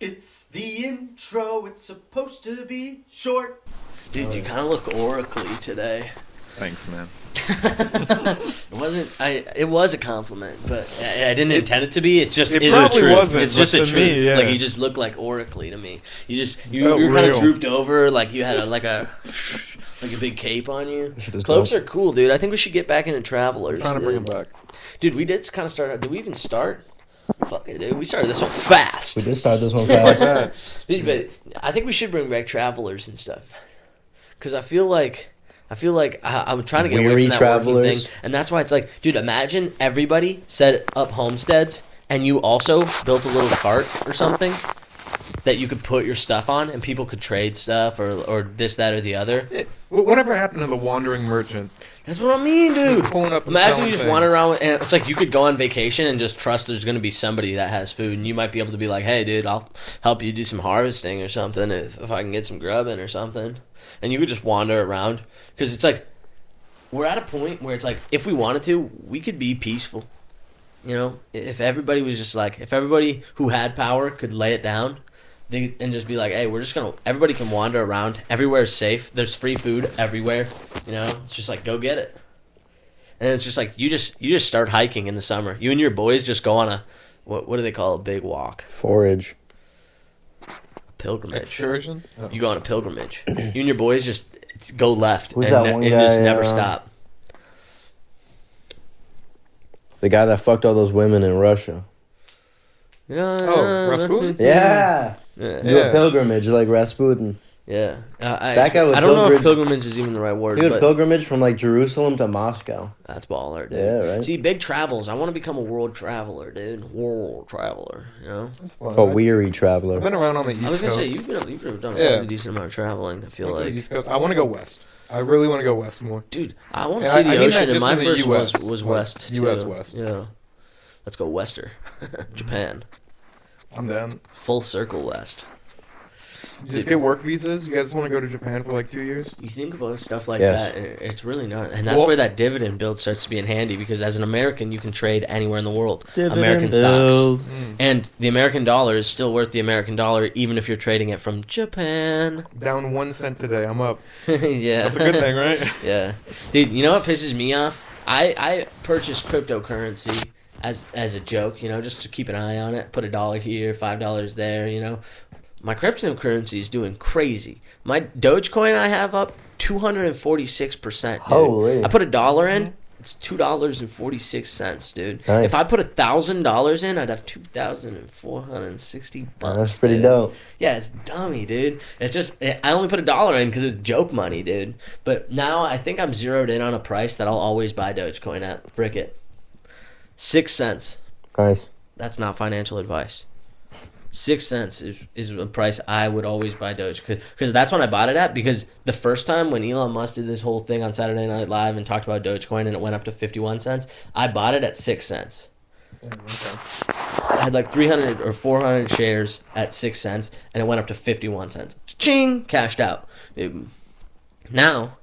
It's the intro, it's supposed to be short. Dude, you kind of look oracly today. Thanks, man. It was a compliment, but I didn't intend it to be. It just It is a probably truth. wasn't, It's just but a to truth. me, yeah. Like you just look like oracly to me. You Felt were kind of real. drooped over, like you had like a big cape on you. Shit is Cloaks dope. are cool, dude. I think we should get back into Travelers. Trying to bring him dude. back. Dude, we did kind of start out. Did we even start? Fuck it, dude. We started this one fast. We did start this one Like fast. that. Dude, but I think we should bring back Travelers and stuff. Because I feel like I'm trying to get away Weary from that travelers. working thing. And that's why it's like, dude, imagine everybody set up homesteads and you also built a little cart or something that you could put your stuff on and people could trade stuff or this, that, or the other. Whatever happened to the wandering merchant? That's what I mean, dude. Pulling up and Imagine selling you just things. wander around and it's like you could go on vacation and just trust there's going to be somebody that has food and you might be able to be like, hey, dude, I'll help you do some harvesting or something if I can get some grub in or something. And you could just wander around because it's like we're at a point where it's like if we wanted to, we could be peaceful. You know, if everybody was just like, if everybody who had power could lay it down and just be like, hey, we're just going to, everybody can wander around. Everywhere's safe. There's free food everywhere. You know, it's just like, go get it. And it's just like, you just start hiking in the summer. You and your boys just go on a, what do they call a big walk? Forage. Pilgrimage. Excursion? Oh. You go on a pilgrimage. You and your boys just go left Who's and, that one and guy, just never stop. The guy that fucked all those women in Russia. Oh, Rasputin? Yeah. Yeah. Do a pilgrimage like Rasputin. Yeah. That guy would I don't know if pilgrimage- pilgrimage is even the right word, He would but pilgrimage from like Jerusalem to Moscow. that's baller, dude. Yeah, right. See, big travels. I want to become a world traveler, dude. World traveler, you know? That's fun. A weary I've traveler. been around on the East I was going Coast. to say, you've done Yeah. a decent amount of traveling, I feel Went to the like. East Coast. I want to go west. I really want to go west more. Dude, I want to Yeah, see I the mean that ocean, and just my in the first US, was like, west, US too. west. Yeah. Let's go wester. Japan. I'm down. Full circle west. You just get work visas. You guys want to go to Japan for like 2 years? You think about stuff like Yes. that, and it's really not. And that's Well- where that dividend build starts to be in handy because as an American, you can trade anywhere in the world. Dividend American build. stocks. And the American dollar is still worth the American dollar even if you're trading it from Japan. Down 1 cent today. I'm up. Yeah. That's a good thing, right? Yeah. Dude, you know what pisses me off? I purchased cryptocurrency as a joke, you know, just to keep an eye on it. Put $1 here, $5 there, you know. My cryptocurrency is doing crazy. My Dogecoin I have up 246%. Dude. Holy. I put $1 in, it's $2.46, dude. Nice. If I put $1,000 in, I'd have $2,460. That's pretty dude. dope. Yeah, it's dummy, dude. It's just I only put $1 in because it's joke money, dude. But now I think I'm zeroed in on a price that I'll always buy Dogecoin at. Frick it, 6 cents. Nice. That's not financial advice. 6 cents is a price I would always buy Doge because that's when I bought it at. Because the first time when Elon Musk did this whole thing on Saturday Night Live and talked about Dogecoin and it went up to 51 cents, I bought it at 6 cents. I had like 300 or 400 shares at 6 cents and it went up to 51 cents. Ching! Cashed out. Now,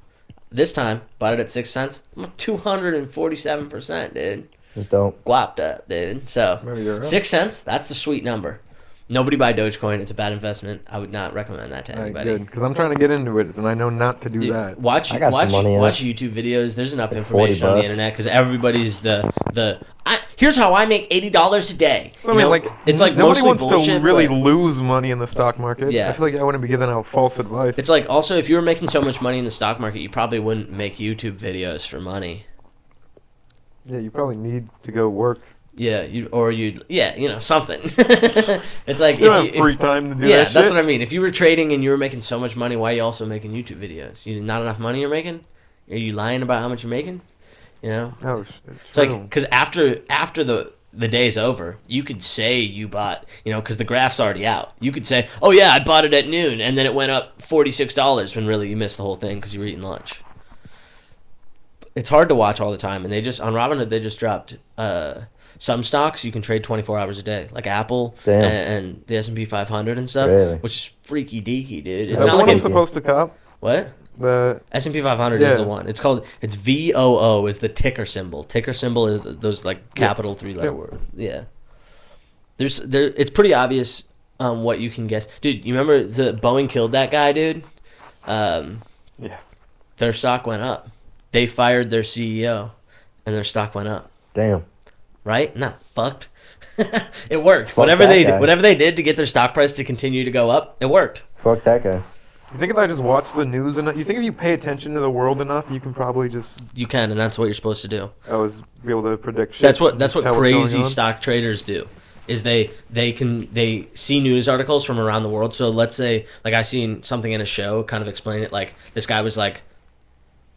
this time, bought it at 6 cents. I'm at 247%, dude. It's dope. Guapped up, dude. So, Maybe you're right. 6 cents, that's the sweet number. Nobody buy Dogecoin. It's a bad investment. I would not recommend that to Alright, anybody. good. Because I'm trying to get into it, and I know not to do Dude, that. watch I got some money in watch it. YouTube videos. There's enough Like information on the $40. internet because everybody's here's how I make $80 a day. I mean, like, it's like nobody mostly wants bullshit, to really but lose money in the stock market. Yeah. I feel like I wouldn't be giving out false advice. it's like also if you were making so much money in the stock market, you probably wouldn't make YouTube videos for money. Yeah, you probably need to go work. Yeah, you know something. It's like You don't if have free time to do yeah, that that's shit. what I mean. If you were trading and you were making so much money, why are you also making YouTube videos? You not enough money you're making? Are you lying about how much you're making? You know, Oh, it's like because after the day's over, you could say you bought, you know, because the graph's already out. You could say, oh yeah, I bought it at noon, and then it went up $46 when really you missed the whole thing because you were eating lunch. It's hard to watch all the time, and they just on Robinhood they just dropped some stocks you can trade 24 hours a day, like Apple Damn. and the S&P 500 and stuff, Really? which is freaky deaky, dude. It's Is that not the one like I'm supposed to cop? what? The S&P 500 is Yeah. the one. It's VOO is the ticker symbol. Ticker symbol is those like capital 3-letter Yeah. word. Yeah. It's pretty obvious what you can guess. Dude, you remember the Boeing killed that guy, dude? Yes. Their stock went up. They fired their CEO, and their stock went up. Damn. Right? Not fucked. It worked. Fuck Whatever that guy. whatever they did to get their stock price to continue to go up, it worked. Fuck that guy. You think if I just watch the news enough, you think if you pay attention to the world enough, you can probably just You can, and that's what you're supposed to do. always be able to predict shit. That's what and just tell what's crazy going on? stock traders do. Is they see news articles from around the world. So let's say, like, I seen something in a show kind of explain it. Like, this guy was like,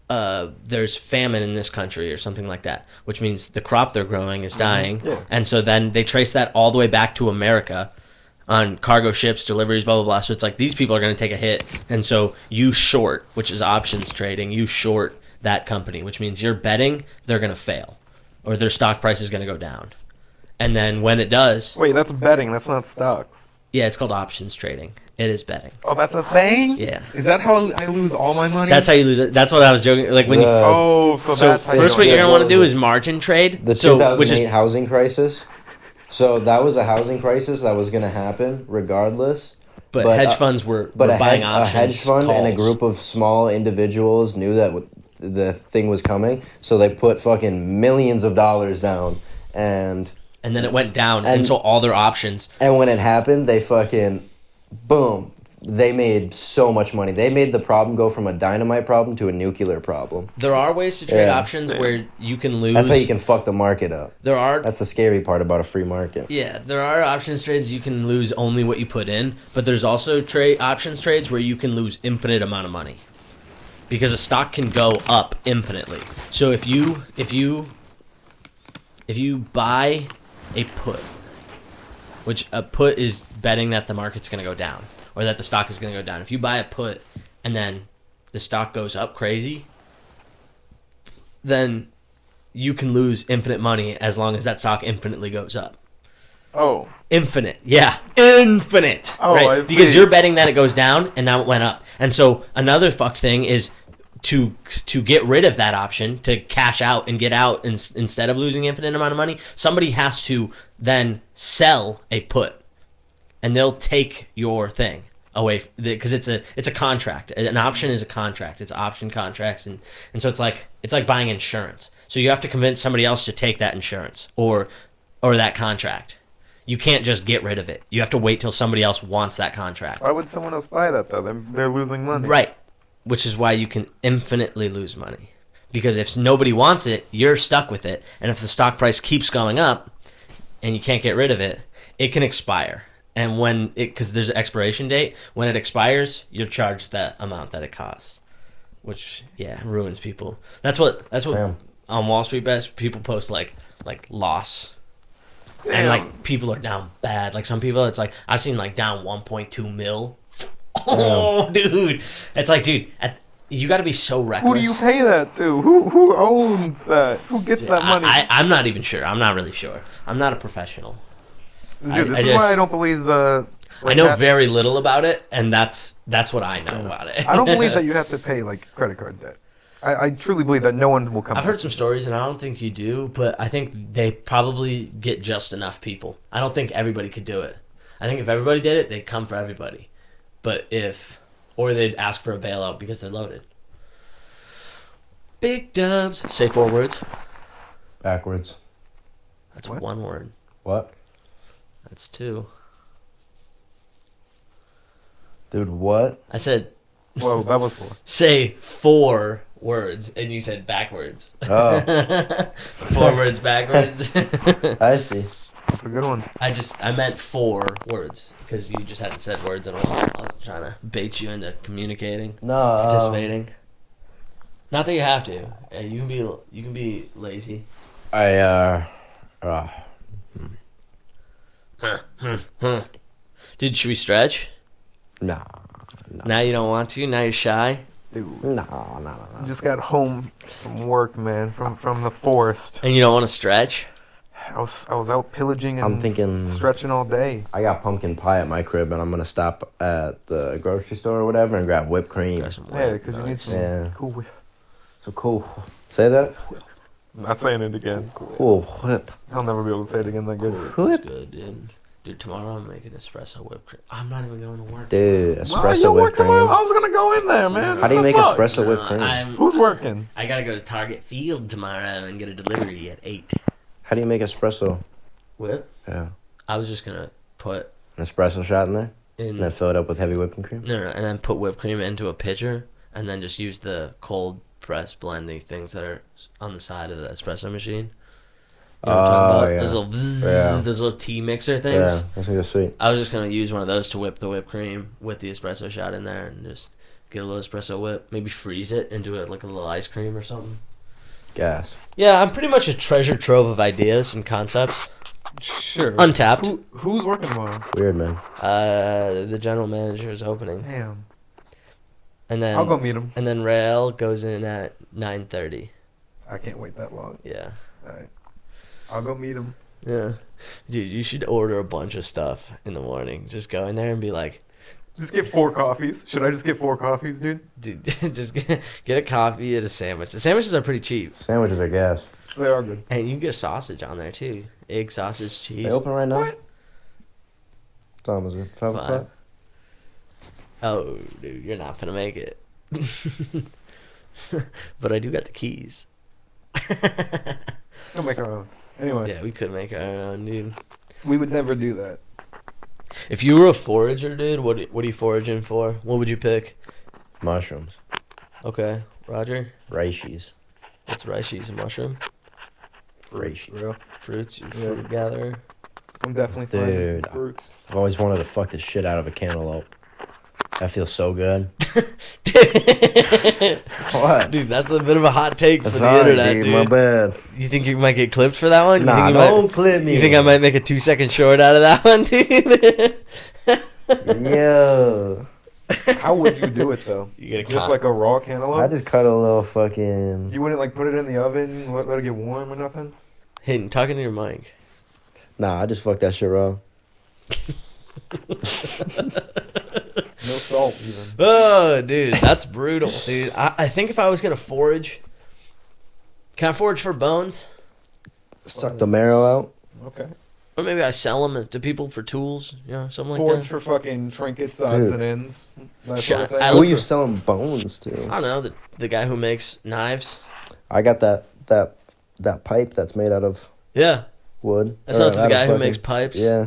there's famine in this country or something like that, which means the crop they're growing is dying. Yeah. And so then they trace that all the way back to America on cargo ships, deliveries, blah, blah, blah. So it's like these people are going to take a hit. And so you short, which is options trading, you short that company, which means you're betting they're going to fail or their stock price is going to go down. And then when it does, Wait, that's betting. That's not stocks. yeah, it's called options trading. It is betting. Oh, that's a thing. Yeah. Is that how I lose all my money? That's how you lose it. That's what I was joking. Like when you, Oh, so so that's how first you what do you're it. going to want to do is margin trade. The So, 2008 which is housing crisis. So that was a housing crisis that was going to happen regardless. But But, hedge funds were But buying a options. hedge fund and a calls. group of small individuals knew that the thing was coming, so they put fucking millions of dollars down, and And then it went down, and And- so all their options. when it happened, they fucking boom. They made so much money. They made the problem go from a dynamite problem to a nuclear problem. There are ways to trade Yeah. options where you can lose. That's how you can fuck the market up. There are That's the scary part about a free market. Yeah, there are options trades you can lose only what you put in, but there's also options trades where you can lose infinite amount of money. Because a stock can go up infinitely. So if you buy a put, which a put is betting that the market's going to go down or that the stock is going to go down. If you buy a put and then the stock goes up crazy, then you can lose infinite money as long as that stock infinitely goes up. Oh, Infinite, yeah, infinite. Oh, right? I see. Because you're betting that it goes down, and now it went up. And so another fucked thing is to get rid of that option, to cash out and get out instead of losing infinite amount of money. Somebody has to then sell a put, and they'll take your thing away because it's a contract. An option is a contract. It's option contracts, and so it's like buying insurance. So you have to convince somebody else to take that insurance or that contract. You can't just get rid of it. You have to wait till somebody else wants that contract. why would someone else buy that though? They're losing money. Right. Which is why you can infinitely lose money. Because if nobody wants it, you're stuck with it. And if the stock price keeps going up and you can't get rid of it, it can expire. And because there's an expiration date, when it expires, you're charged that amount that it costs. Which, yeah, ruins people. That's what Damn. on Wall Street bets, people post like loss. And like people are down bad. Like some people, it's like I've seen like down 1.2 mil. Oh, dude, it's like, dude, you got to be so reckless. Who do you pay that to? Who owns that? Who gets that money? I'm not even sure. I'm not really sure. I'm not a professional. Dude, this I is just- why I don't believe the. I know very little about it, and that's what I know about it. I don't believe that you have to pay like credit card debt. I truly believe that no one will come. I've heard some stories, and I don't think you do, but I think they probably get just enough people. I don't think everybody could do it. I think if everybody did it, they'd come for everybody. But or they'd ask for a bailout because they're loaded. Big dubs. Say 4 words. Backwards. That's What? 1 word. What? That's 2. Dude, what? I said, Whoa, that was 4. say 4 words, and you said backwards. Oh, 4 words backwards. I see. That's a good one. I meant 4 words because you just hadn't said words in a while. I was trying to bait you into communicating, No, participating. Not that you have to. You can be lazy. Dude, should we stretch? Nah. Now you don't want to. Now you're shy. Dude, No. just got home from work, man, from the forest. And you don't want to stretch? I was out pillaging and I'm thinking stretching all day. I got pumpkin pie at my crib, and I'm gonna stop at the grocery store or whatever and grab whipped cream. Got some Yeah, work. because you need Nice. some Yeah. cool whip. So cool. Say that. I'm not saying it again. Cool whip. I'll never be able to say it again that good. That's Whip. good, dude. Dude, tomorrow I'm making espresso whipped cream. I'm not even going to work. Dude, Why espresso you whipped working? cream. I was gonna go in there, man. How do you What make the fuck? espresso whipped cream? Who's working? I gotta go to Target Field tomorrow and get a delivery at 8. How do you make espresso? Whip? Yeah. I was just gonna put An espresso shot in there? in And then fill it up with heavy whipping cream? no, and then put whipped cream into a pitcher, and then just use the cold press blendy things that are on the side of the espresso machine. You know what I'm talking about? Yeah. Those little Yeah. those little tea mixer things. Yeah, that's gonna go sweet. I was just gonna use one of those to whip the whipped cream with the espresso shot in there, and just get a little espresso whip. Maybe freeze it into it like a little ice cream or something. Gas. Yeah, I'm pretty much a treasure trove of ideas and concepts. Sure. Untapped. Who's working tomorrow? Weird, man. The general manager is opening, Damn. and then I'll go meet him. and then Rail goes in at 9:30. I can't wait that long. Yeah. All right. I'll go meet him. Yeah. Dude, you should order a bunch of stuff in the morning. Just go in there and be like, Just get 4 coffees. Should I just get 4 coffees, dude? dude, just get a coffee and a sandwich. The sandwiches are pretty cheap. Sandwiches are gas. They are good. And you can get a sausage on there too. Egg, sausage, cheese. They open right now? What? What time is it? 5 o'clock? 5. Oh, dude, you're not gonna make it. But I do got the keys. We'll make our own. Anyway, Yeah, we could make our own, dude. we would never do that. If you were a forager, dude, what are you foraging for? What would you pick? Mushrooms. Okay, Roger. Reishi. What's rice, cheese, and mushroom? Reishi. Real. Fruits, you Yeah. fruit gatherer. I'm definitely finding Dude. some fruits. I've always wanted to fuck the shit out of a cantaloupe. That feels so good. What? Dude, that's a bit of a hot take for the Sorry, internet, dude. My bad. You think you might get clipped for that one? You Nah, think you don't might, clip me. You think I might make a 2-second short out of that one, dude? Yo. How would you do it though? You get a Just like a raw cantaloupe? I just cut a little fucking... You wouldn't like put it in the oven, let it get warm or nothing? Hayden, talking to your mic. Nah, I just fucked that shit raw. No salt even. Oh, dude, that's brutal, dude. I think if I was gonna forage, can I forage for bones, Suck the marrow out. Okay. or maybe I sell them to people for tools, you know, something like Forge that. for fucking trinkets, odds Dude. and ends. That Shut- sort of thing. I Who look are you for- selling bones to? I don't know, the guy who makes knives. I got that pipe that's made out of Yeah, wood. I sell Or it to the out of guy who fucking- makes pipes. Yeah.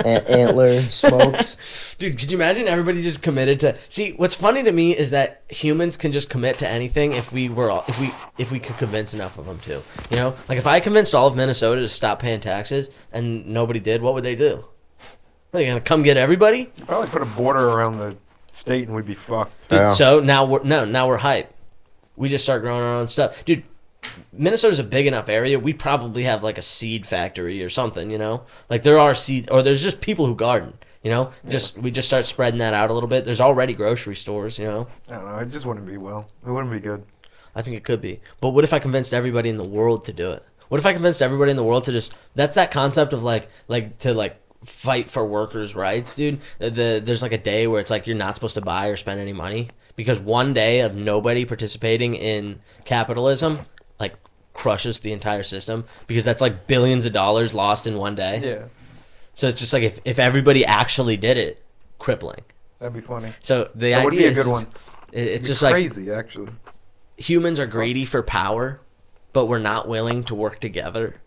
Antler smokes. Dude, could you imagine everybody just committed to? See, what's funny to me is that humans can just commit to anything if we could convince enough of them to. You know, like if I convinced all of Minnesota to stop paying taxes and nobody did, what would they do? Are they gonna come get everybody? Probably put a border around the state and we'd be fucked. Dude, Yeah. so now we're hype. We just start growing our own stuff, dude. Minnesota's a big enough area. We probably have like a seed factory or something, you know. Like there are seed, or there's just people who garden, you know. We just start spreading that out a little bit. There's already grocery stores, you know. I don't know. It just wouldn't be well. It wouldn't be good. I think it could be. But what if I convinced everybody in the world to do it? What if I convinced everybody in the world to just? That's that concept of like to fight for workers' rights, dude. There's like a day where it's like you're not supposed to buy or spend any money because one day of nobody participating in capitalism like crushes the entire system because that's like billions of dollars lost in one day. Yeah, So it's just like if everybody actually did it, crippling. that'd be funny. So the That idea would be a is good one. It's It'd be just like crazy, actually. humans are greedy for power, but we're not willing to work together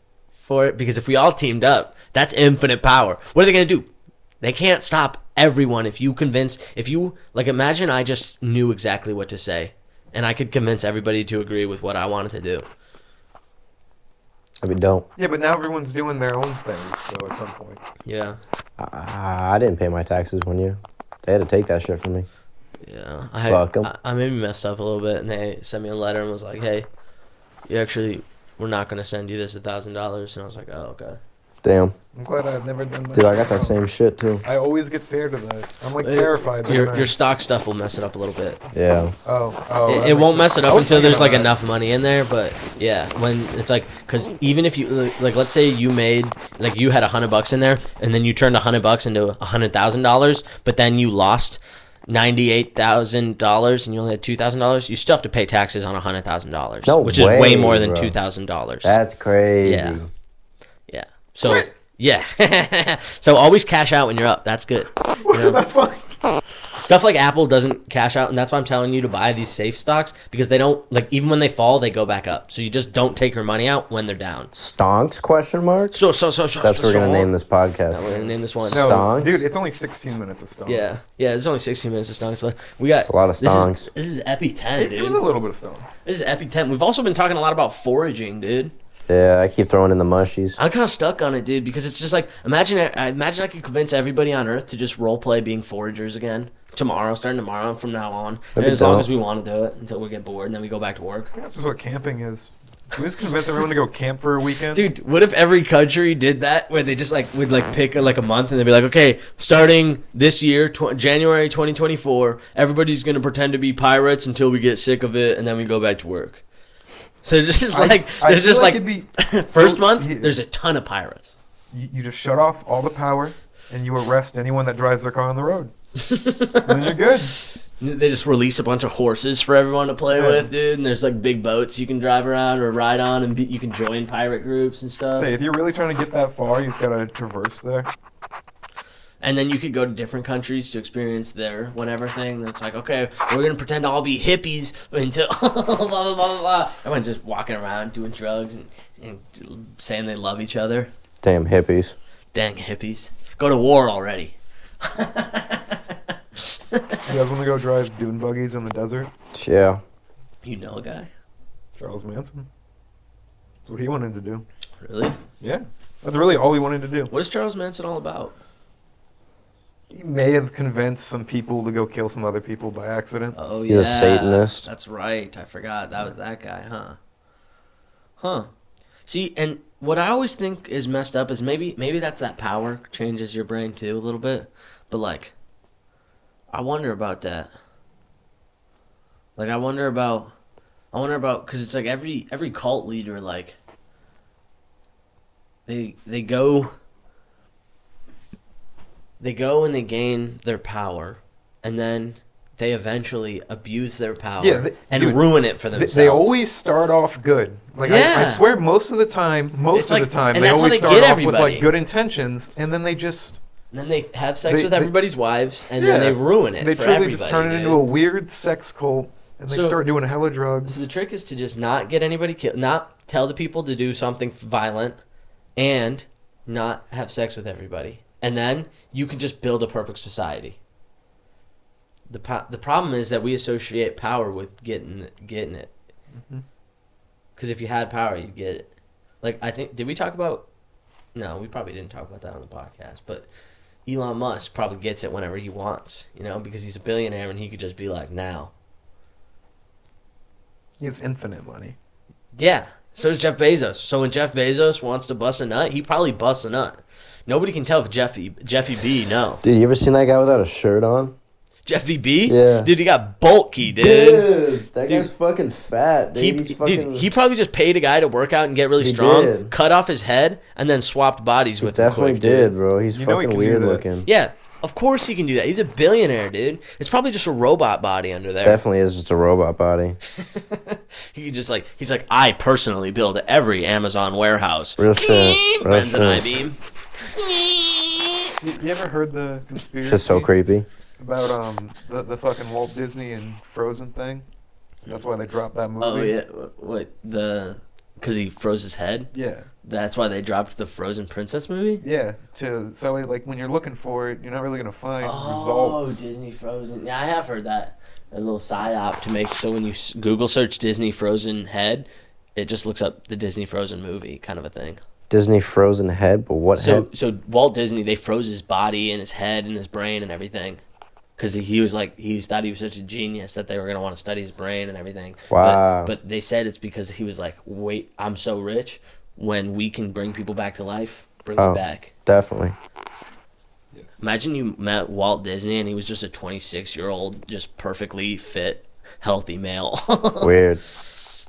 for it because if we all teamed up, that's infinite power. What are they going to do? They can't stop everyone if you imagine I just knew exactly what to say and I could convince everybody to agree with what I wanted to do. I mean, don't. Yeah, but now everyone's doing their own things, though, at some point. Yeah. I didn't pay my taxes 1 year. They had to take that shit from me. Yeah. Fuck 'em. I maybe messed up a little bit and they sent me a letter and was like, "Hey, we're not going to send you this $1,000." And I was like, "Oh, okay." Damn. I'm glad I've never done that. Dude, I got that same shit too. I always get scared of that. I'm like terrified. Your stock stuff will mess it up a little bit. Yeah. Oh. It that won't makes mess it sense. up I was until thinking there's like about enough money in there, but yeah, when it's like, because even if you like, let's say you made like you had $100 in there, and then you turned $100 into $100,000, but then you lost $98,000 and you only had $2,000, you still have to pay taxes on $100,000, No which is way, way more than bro. $2,000. That's crazy. Yeah. Yeah. So Yeah. So always cash out when you're up. That's good. What the fuck? Stuff like Apple doesn't cash out, and that's why I'm telling you to buy these safe stocks, because they don't, like, even when they fall, they go back up. So you just don't take your money out when they're down. Stonks? Question mark. So. That's what we're gonna name this podcast. We're gonna name this one. No, Stonks? dude, it's only 16 minutes of stonks. Yeah, there's only 16 minutes of stonks left. We got It's a lot of stonks. This is Epi 10, It was a dude. little bit of stonks. This is Epi 10. We've also been talking a lot about foraging, dude. Yeah, I keep throwing in the mushies. I'm kind of stuck on it, dude, because it's just like, imagine I could convince everybody on Earth to just role play being foragers again starting tomorrow from now on, and That'd be as long dope. as we want to do it until we get bored, and then we go back to work. That's just what camping is. Can we just convince everyone to go camp for a weekend? Dude, what if every country did that, where they just would pick a month, and they'd be like, okay, starting this year, January 2024, everybody's gonna pretend to be pirates until we get sick of it, and then we go back to work. So just I there's feel just like it'd be first so- month, yeah. there's a ton of pirates. You just shut off all the power, and you arrest anyone that drives their car on the road. And then you're good. They just release a bunch of horses for everyone to play Yeah. with, dude. And there's big boats you can drive around or ride on, and you can join pirate groups and stuff. Say, if you're really trying to get that far, you just gotta traverse there. And then you could go to different countries to experience their whatever thing. That's like, okay, we're gonna pretend to all be hippies until blah blah blah blah blah. Everyone's just walking around doing drugs and saying they love each other. Damn hippies. Dang hippies! Go to war already. You guys want to go drive dune buggies in the desert? Yeah. You know a guy? Charles Manson. That's what he wanted to do. Really? Yeah. That's really all he wanted to do. What is Charles Manson all about? He may have convinced some people to go kill some other people by accident. Oh, He's a Satanist. That's right. I forgot. That was that guy, huh? Huh. See, and what I always think is messed up is maybe that's that power changes your brain too a little bit. But, I wonder about that. I wonder about, because it's every cult leader, they go and they gain their power, and then they eventually abuse their power and dude, ruin it for themselves. They always start off good. I Yeah. swear most of the time, It's they and always that's how they start get off everybody. with good intentions, and then they just And then they have sex They- with they- everybody's wives, and then they ruin it They for truly everybody. just turn it into dude. a weird sex cult, and they So- start doing hella drugs. So the trick is to just not get anybody killed, not tell the people to do something violent, and not have sex with everybody. And then you can just build a perfect society. The problem is that we associate power with getting it. Mhm. Because if you had power, you'd get it. I think, did we talk about? No, we probably didn't talk about that on the podcast. But Elon Musk probably gets it whenever he wants, because he's a billionaire and he could just be like, now. He has infinite money. Yeah. So does Jeff Bezos. So when Jeff Bezos wants to bust a nut, he probably busts a nut. Nobody can tell if Jeffy B, no. Dude, you ever seen that guy without a shirt on? Jeffy B? Yeah. Dude, he got bulky, dude. That Dude. guy's fucking fat, dude. He probably just paid a guy to work out and get really He strong, did. cut off his head, and then swapped bodies He with him definitely quick, did, dude. bro. He's You know he fucking can do weird that. looking. Yeah, of course he can do that. He's a billionaire, dude. It's probably just a robot body under there. Definitely is just a robot body. He could just he's like, I personally build every Amazon warehouse. Real shit. Real Bends an shit. I-beam. You ever heard the conspiracy It's just so creepy. about the fucking Walt Disney and Frozen thing? That's why they dropped that movie. Oh yeah, what because he froze his head. Yeah. That's why they dropped the Frozen Princess movie. Yeah. So when you're looking for it, you're not really gonna find Oh, results. Disney Frozen. Yeah, I have heard that. A little psyop to make so when you Google search Disney Frozen head, it just looks up the Disney Frozen movie, kind of a thing. Disney frozen head, but what head? So Walt Disney, they froze his body and his head and his brain and everything, because he thought he was such a genius that they were gonna want to study his brain and everything. Wow. But they said it's because he was like, wait, I'm so rich. When we can bring people back to life, bring them back. Definitely. Yes. Imagine you met Walt Disney and he was just a 26-year-old, just perfectly fit, healthy male. Weird.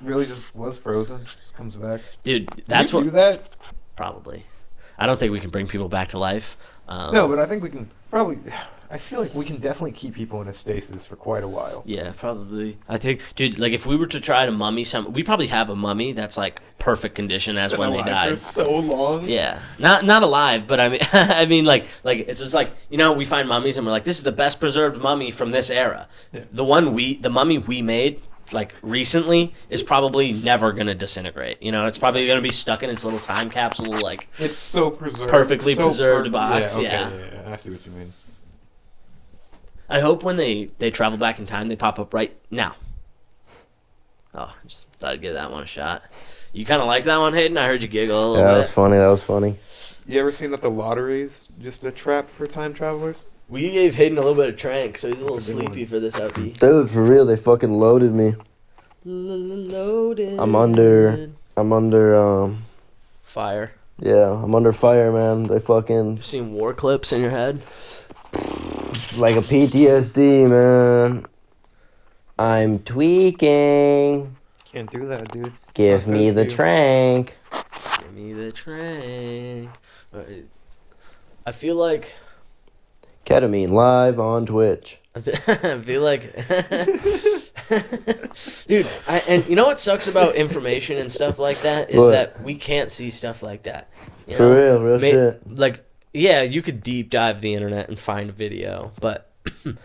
Really, just was frozen. Just comes back. Dude, that's Can what. you do that? Probably. I don't think we can bring people back to life. No, but I think we can probably. I feel like we can definitely keep people in a stasis for quite a while. Yeah, probably. I think, dude, like if we were to try to mummy we probably have a mummy that's like perfect condition as when they Alive died. for so long. Yeah, not alive, but I mean, I mean, like it's just like, you know, we find mummies and we're like, this is the best preserved mummy from this era. Yeah. The mummy we made like recently is probably never gonna disintegrate. You know, it's probably gonna be stuck in its little time capsule, like It's so preserved. Perfectly so preserved box, Okay, yeah. I see what you mean. I hope when they travel back in time, they pop up right now. Oh, just thought I'd give that one a shot. You kind of like that one, Hayden? I heard you giggle a little That bit. was funny. That was funny. You ever seen that the lottery's just a trap for time travelers? We gave Hayden a little bit of trank, so he's a little That's a good sleepy for this LP. Dude, for real, they fucking loaded me. Loaded. I'm under Fire. yeah, I'm under fire, man. They fucking You seen war clips in your head? like a PTSD, man. I'm tweaking. Can't do that, dude. Give Not me good the for you. trank. Give me the trank. I feel like Ketamine live on Twitch. I feel like, dude. And you know what sucks about information and stuff like that is What? that we can't see stuff like that. You For know? real shit. Like, yeah, you could deep dive the internet and find a video, but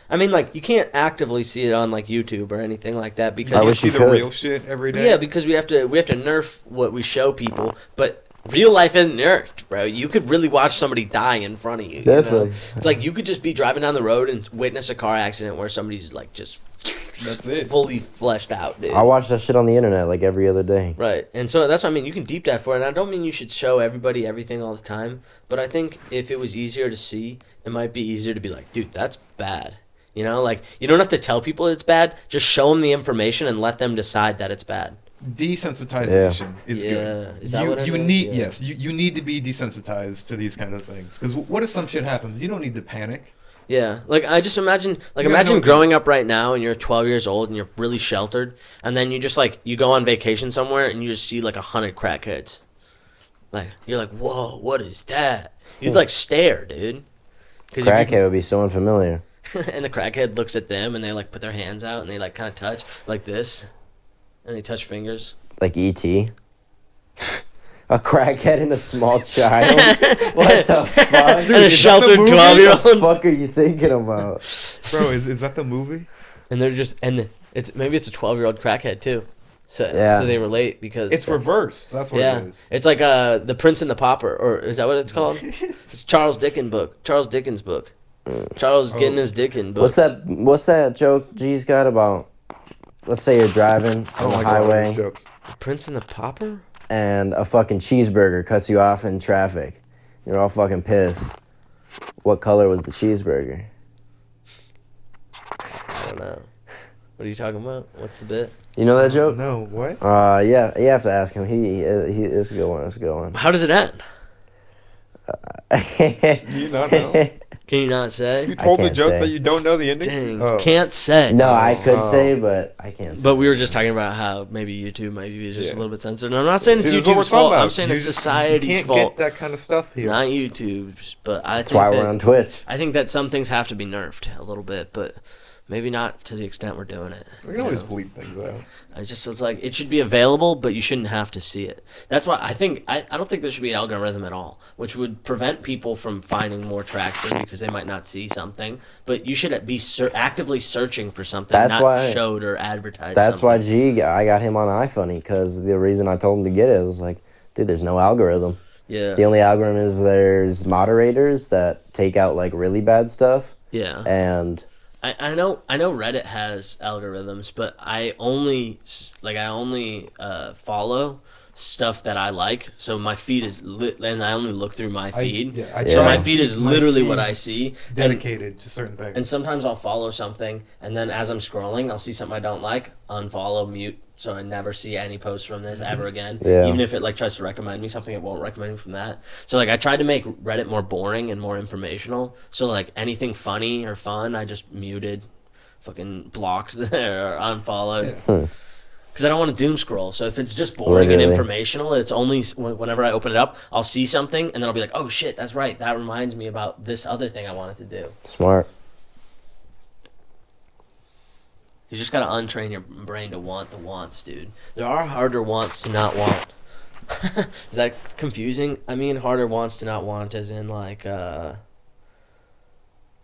I mean, like, you can't actively see it on like YouTube or anything like that I because wish see you the could. real shit every day. yeah, because we have to nerf what we show people, but. Real life isn't nerfed, bro. You could really watch somebody die in front of you. You know? Definitely. It's like you could just be driving down the road and witness a car accident where somebody's like just That's it. fully fleshed out, dude. I watch that shit on the internet like every other day. Right, and so that's what I mean. You can deep dive for it. And I don't mean you should show everybody everything all the time, but I think if it was easier to see, it might be easier to be like, dude, that's bad. You know, like you don't have to tell people it's bad. Just show them the information and let them decide that it's bad. Desensitization is Yeah. good. Is that what it you is? need? Yeah. Yes, you need to be desensitized to these kind of things. Because what if some shit happens? You don't need to panic. Yeah, like I just imagine, like You gotta know imagine what to growing up right now and you're 12 years old and you're really sheltered, and then you just like you go on vacation somewhere and you just see like 100 crackheads. Like you're like, whoa, what is that? You'd like stare, dude. 'Cause if you- Crackhead would be so unfamiliar. and the crackhead looks at them and they like put their hands out and they like kind of touch like this, and they touch fingers. Like E.T. A crackhead and a small child? What the fuck? And a is that the sheltered movie? 12-year-old. What the fuck are you thinking about? Bro, is that the movie? And they're just it's maybe it's a 12-year-old crackhead too. So Yeah. so they relate because It's reversed. That's what yeah, it is. it's like The Prince and the Pauper, or is that what it's called? It's Charles Dickens book. Charles Dickens book. Charles getting his dick in book. What's that joke G's got about? Let's say you're driving I on don't the like all those highway jokes. Prince and the Pauper? and a fucking cheeseburger cuts you off in traffic. You're all fucking pissed. What color was the cheeseburger? I don't know. What are you talking about? What's the bit? You know that joke? No, what? Yeah, you have to ask him. He it's a good one. It's a good one. How does it end? Do you not know? Can you not You say? told the can't joke say. that you don't know the ending? Dang, Oh. can't say. No, I could Oh. say, but I can't say. But we were just talking about how maybe YouTube might be just Yeah. a little bit censored. And I'm not saying it's See, this is what we're YouTube's talking fault. about. I'm saying You it's just- society's you can't fault, get that kind of stuff here. not YouTube's. But I That's think why that, we're on Twitch. I think that some things have to be nerfed a little bit, but maybe not to the extent we're doing it. We can always bleep things out. It's like it should be available, but you shouldn't have to see it. That's why I don't think there should be an algorithm at all, which would prevent people from finding more traction because they might not see something. But you should be actively searching for something, That's not why- showed or advertised. That's why something. I got him on iFunny, because the reason I told him to get it was like, dude, there's no algorithm. Yeah. The only algorithm is there's moderators that take out like really bad stuff, Yeah. and I know Reddit has algorithms, but I only follow stuff that I like. So my feed is lit, and I only look through my feed. I So try my to feed keep is my literally feed what I see. dedicated to certain things. And sometimes I'll follow something, and then as I'm scrolling, I'll see something I don't like, unfollow, mute, so I never see any posts from this ever again. Yeah. Even if it like tries to recommend me something, it won't recommend me from that. So like I tried to make Reddit more boring and more informational. So like anything funny or fun, I just muted, fucking blocked there or unfollowed. Yeah. Because I don't want to doom scroll. So if it's just boring and Literally. informational, it's only whenever I open it up, I'll see something, and then I'll be like, oh shit, that's right. That reminds me about this other thing I wanted to do. smart. You just gotta untrain your brain to want the wants, dude. There are harder wants to not want. Is that confusing? I mean, harder wants to not want, as in like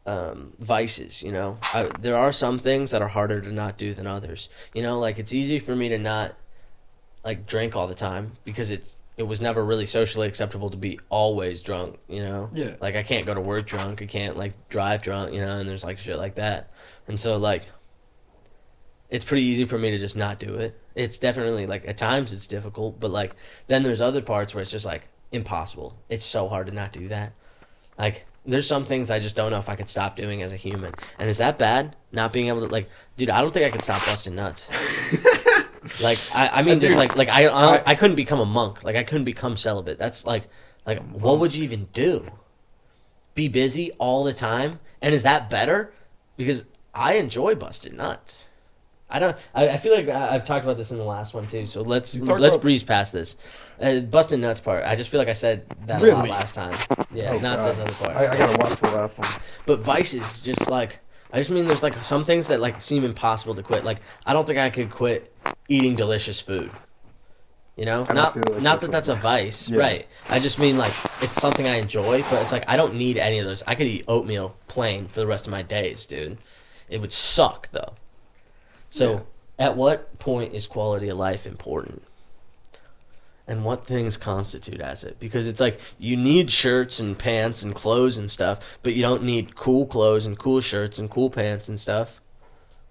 vices. You know, there are some things that are harder to not do than others. You know, like it's easy for me to not like drink all the time because it was never really socially acceptable to be always drunk. You know, Yeah. like I can't go to work drunk. I can't like drive drunk. You know, and there's like shit like that. And so like. It's pretty easy for me to just not do it. It's definitely, like, at times it's difficult, but, like, then there's other parts where it's just, like, impossible. It's so hard to not do that. Like, there's some things I just don't know if I could stop doing as a human. And is that bad? Not being able to, like, dude, I don't think I could stop busting nuts. Like, I mean, just, like I couldn't become a monk. Like, I couldn't become celibate. That's, like, what would you even do? Be busy all the time? And is that better? Because I enjoy busting nuts. I feel like I've talked about this in the last one too, so let's breeze past this. Busting nuts part. I just feel like I said that a lot last time. Yeah, Oh, not God. this other part. I gotta watch the last one. But vices, just like I just mean, there's like some things that like seem impossible to quit. Like I don't think I could quit eating delicious food. You know, I don't feel like not that that's a vice, Yeah. right? I just mean like it's something I enjoy, but it's like I don't need any of those. I could eat oatmeal plain for the rest of my days, dude. It would suck though. So, at what point is quality of life important? And what things constitute as it? Because it's like, you need shirts and pants and clothes and stuff, but you don't need cool clothes and cool shirts and cool pants and stuff.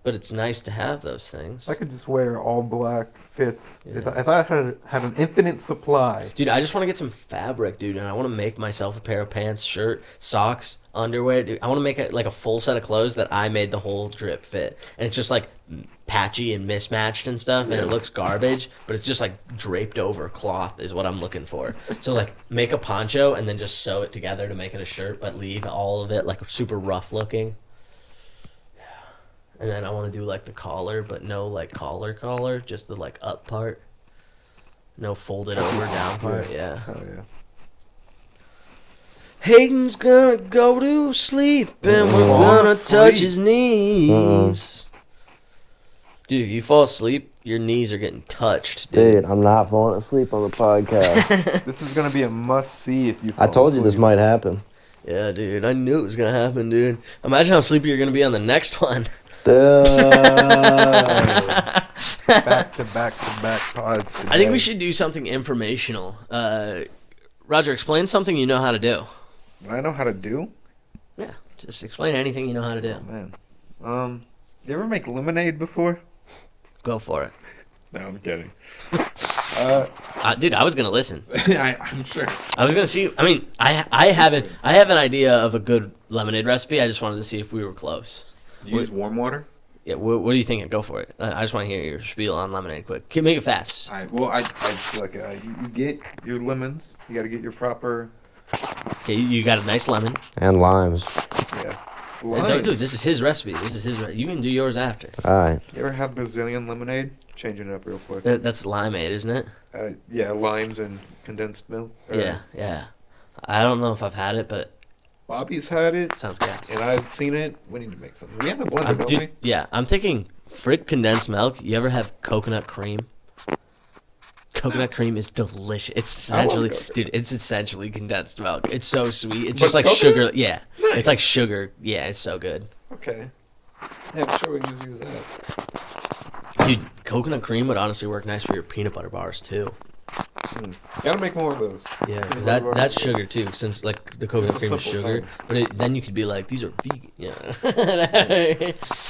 But it's nice to have those things. I could just wear all black fits. Yeah. If I had an infinite supply. Dude, I just want to get some fabric, dude, and I want to make myself a pair of pants, shirt, socks, underwear. Dude, I want to make a full set of clothes that I made the whole drip fit. And it's just like patchy and mismatched and stuff, and it looks garbage, but it's just like draped over cloth is what I'm looking for. So like make a poncho and then just sew it together to make it a shirt, but leave all of it like super rough looking. And then I want to do like the collar, but no like collar, just the like up part. No folded over down part, yeah. Oh yeah. Hayden's gonna go to sleep and we're gonna touch his knees. Dude, if you fall asleep, your knees are getting touched, dude. Dude, I'm not falling asleep on the podcast. This is gonna be a must see if you. I fall told you this asleep. might happen. Yeah, dude, I knew it was gonna happen, dude. Imagine how sleepy you're gonna be on the next one. Back to back pods. Today. I think we should do something informational. Roger, explain something you know how to do. What I know how to do. Yeah, just explain anything you know how to do. Oh, man. You ever make lemonade before? Go for it. No, I'm kidding. Dude, I was gonna listen. I'm sure. I was gonna see. I mean, I have an idea of a good lemonade recipe. I just wanted to see if we were close. You use warm water? Yeah, what do you think? Go for it. I just want to hear your spiel on lemonade quick. Make it fast. I feel like you get your lemons. You got to get your proper. Okay, you got a nice lemon. And limes. Yeah. Dude, this is his recipe. You can do yours after. Alright. You ever have Brazilian lemonade? Changing it up real quick. That's limeade, isn't it? Yeah, limes and condensed milk. Yeah. I don't know if I've had it, but Bobby's had it, it sounds gas. and I've seen it. We need to make something. We have the blender, don't we? Yeah, I'm thinking frick condensed milk. You ever have coconut cream? Coconut cream is delicious. It's essentially, coconut. it's essentially condensed milk. It's so sweet. It's But just like coconut? sugar. Yeah, Nice. it's like sugar. Yeah, it's so good. Okay. Yeah, I'm sure we can just use that. Dude, coconut cream would honestly work nice for your peanut butter bars too. Gotta make more of those. Yeah, because Peanut butter that's bars. sugar too. Since like the coconut It's a cream is simple sugar, thing. but then you could be like, these are vegan. Yeah.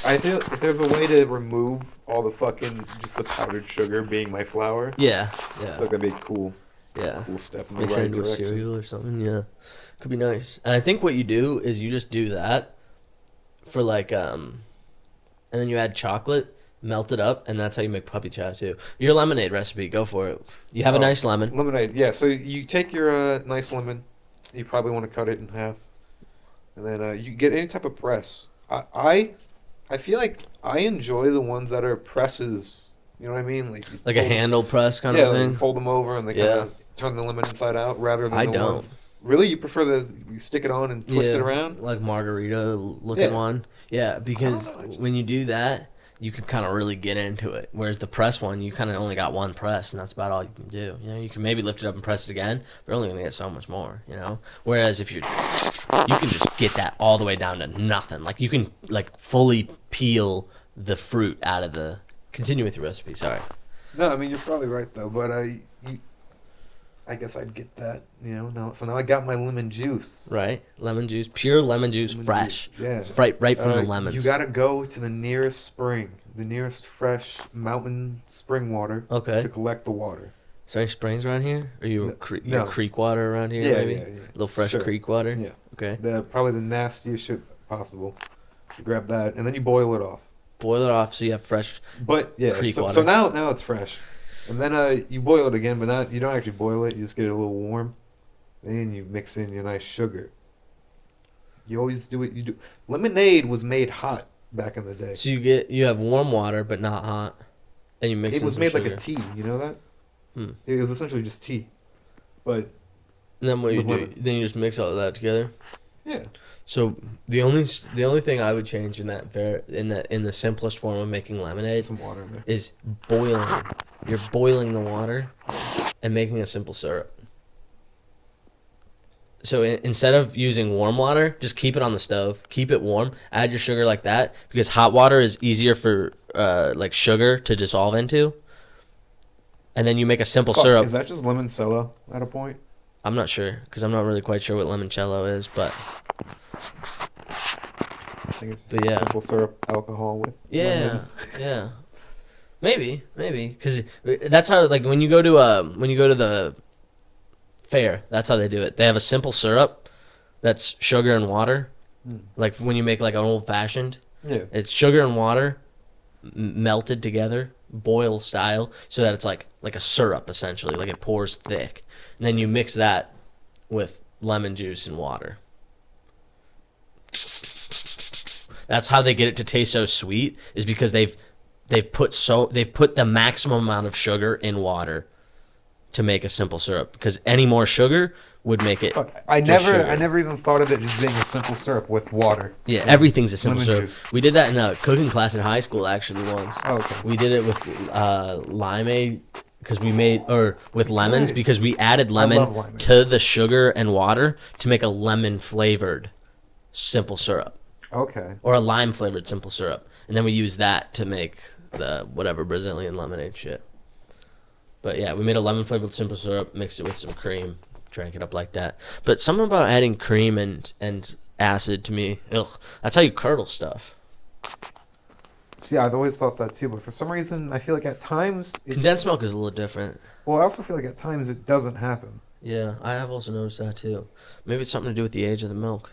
I feel if there's a way to remove all the fucking just the powdered sugar being my flour, yeah. look, that'd be a cool step in the Mix it right into a direction. cereal or something. Yeah, could be nice. And I think what you do is you just do that for like and then you add chocolate, melt it up, and that's how you make puppy chow too. Your lemonade recipe, go for it. You have a nice lemon. Lemonade, yeah. So you take your nice lemon, you probably want to cut it in half, and then you get any type of press. I feel like I enjoy the ones that are presses. You know what I mean? Like Like a fold- handle press kind yeah, of like thing. fold them over and they kind of turn the lemon inside out rather than I the don't. ones. Really, you prefer you stick it on and twist it around? like margarita looking Yeah. one. Yeah, because I don't know, I just- when you do that, you can kind of really get into it. Whereas the press one, you kind of only got one press, and that's about all you can do. You know, you can maybe lift it up and press it again, but you're only gonna get so much more. You know, whereas if you can just get that all the way down to nothing. Like you can like fully peel the fruit out of the. Continue with your recipe. Sorry. No, I mean you're probably right though, but I guess I'd get that. You know, now I got my lemon juice. Right, lemon juice, pure lemon juice, Lemon fresh. juice, yeah. Right from the lemons. You gotta go to the nearest spring, the nearest fresh mountain spring water Okay. to collect the water. Is there any springs around here? Are you No. creek water around here? Yeah, maybe yeah. a little fresh Sure. creek water. Yeah. Okay. Probably the nastiest shit possible. You grab that and then you boil it off. Boil it off so you have fresh. But yeah, Creek so water. now it's fresh, and then you boil it again, but not you don't actually boil it. You just get it a little warm, and you mix in your nice sugar. You always do it. You do lemonade was made hot back in the day. So you have warm water but not hot, and you mix. It in was some made sugar. like a tea. You know that? Hmm. It was essentially just tea, but And then what you with do? lemons. Then you just mix all of that together. yeah. So the only thing I would change in the simplest form of making lemonade Some water in there. is boiling. You're boiling the water and making a simple syrup. So instead of using warm water, just keep it on the stove. Keep it warm. Add your sugar like that because hot water is easier for like sugar to dissolve into. And then you make a simple syrup. Is that just limoncello at a point? I'm not sure because I'm not really quite sure what limoncello is, but I think it's just But yeah. simple syrup alcohol with yeah, lemon. yeah, maybe because that's how like when you go to the fair, that's how they do it. They have a simple syrup that's sugar and water, Mm. like when you make like an old fashioned. Yeah. It's sugar and water melted together, boil style, so that it's like a syrup essentially, like it pours thick. And then you mix that with lemon juice and water. That's how they get it to taste so sweet, is because they've put the maximum amount of sugar in water to make a simple syrup. Because any more sugar would make it. Fuck, I Just never sugar. even thought of it just being a simple syrup with water. Yeah, everything's a simple Lemon syrup. juice. We did that in a cooking class in high school actually once. Oh, okay. We did it with limeade with lemons Nice. because we added love lemon limeade. to the sugar and water to make a lemon flavored simple syrup Okay. or a lime flavored simple syrup, and then we used that to make the whatever Brazilian lemonade shit. But yeah, we made a lemon flavored simple syrup, mixed it with some cream, drank it up like that. But something about adding cream and acid to me, ugh, that's how you curdle stuff. See, I've always thought that too, but for some reason, I feel like at times, Condensed milk is a little different. well, I also feel like at times it doesn't happen. Yeah, I have also noticed that too. Maybe it's something to do with the age of the milk.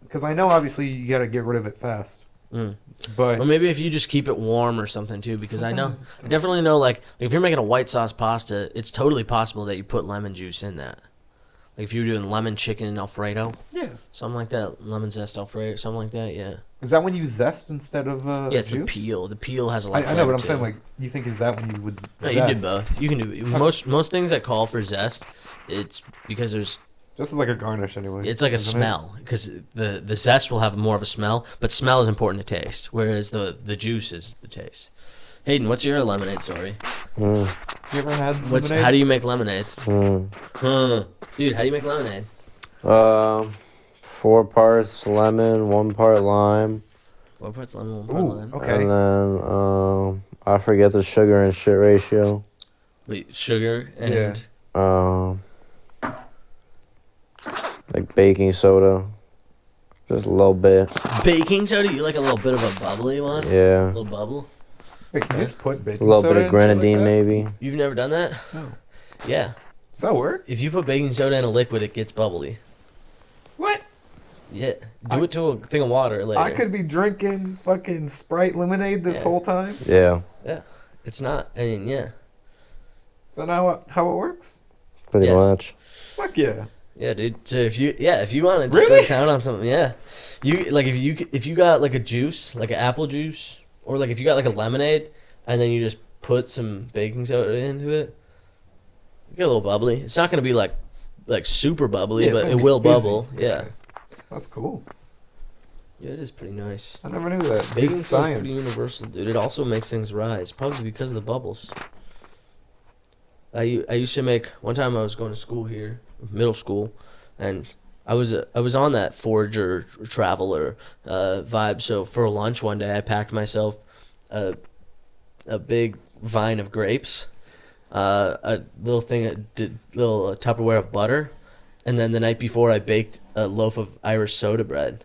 Because I know obviously you got to get rid of it fast, but Or maybe if you just keep it warm or something too, because I Sometimes- definitely know like if you're making a white sauce pasta, it's totally possible that you put lemon juice in that. Like if you're doing lemon chicken Alfredo, yeah, something like that, lemon zest Alfredo, something like that. Yeah, is that when you zest instead of yeah, it's juice? the peel. The peel has a lot. I of know, but flavor, I'm saying too. like, you think is that when you would? No, you do zest? both. You can do most things that call for zest. It's because there's This is like a garnish anyway. it's like a isn't it? smell because the zest will have more of a smell, but smell is important to taste, whereas the juice is the taste. Hayden, what's your lemonade story? Mm, You ever had lemonade? How do you make lemonade? mm. Dude, how do you make lemonade? 4 parts lemon, 1 part lime, 4 parts lemon, 1 part Ooh, lime. okay. and then I forget the sugar and shit ratio. Wait, sugar and Yeah. Um, like baking soda, just a little bit. baking soda. You like a little bit of a bubbly one? A Yeah, little bubble. Wait, can you just put a baking little soda bit of and shit like grenadine that? maybe. You've never done that? No. Yeah. Does that work? If you put baking soda in a liquid, it gets bubbly. What? Yeah. Do it to a thing of water later. I could be drinking fucking Sprite lemonade this Yeah. whole time. Yeah, It's not. I mean, yeah. Is that how it works? pretty Yes. much. Fuck yeah. Yeah, dude. So if you want to Really? go to town on something, yeah. You like if you got like a juice, like an apple juice, or like if you got like a lemonade, and then you just put some baking soda into it, you get a little bubbly. It's not gonna be like super bubbly, Yeah, it's but gonna it be will fizzy. bubble. Yeah. That's cool. Yeah, it is pretty nice. I never knew that. Baking Big soda's science. pretty universal, dude. It also makes things rise, probably because of the bubbles. I used to make, one time I was going to school here, middle school, and I was on that forager traveler vibe. So for lunch one day, I packed myself a big vine of grapes, a little little Tupperware of butter, and then the night before I baked a loaf of Irish soda bread,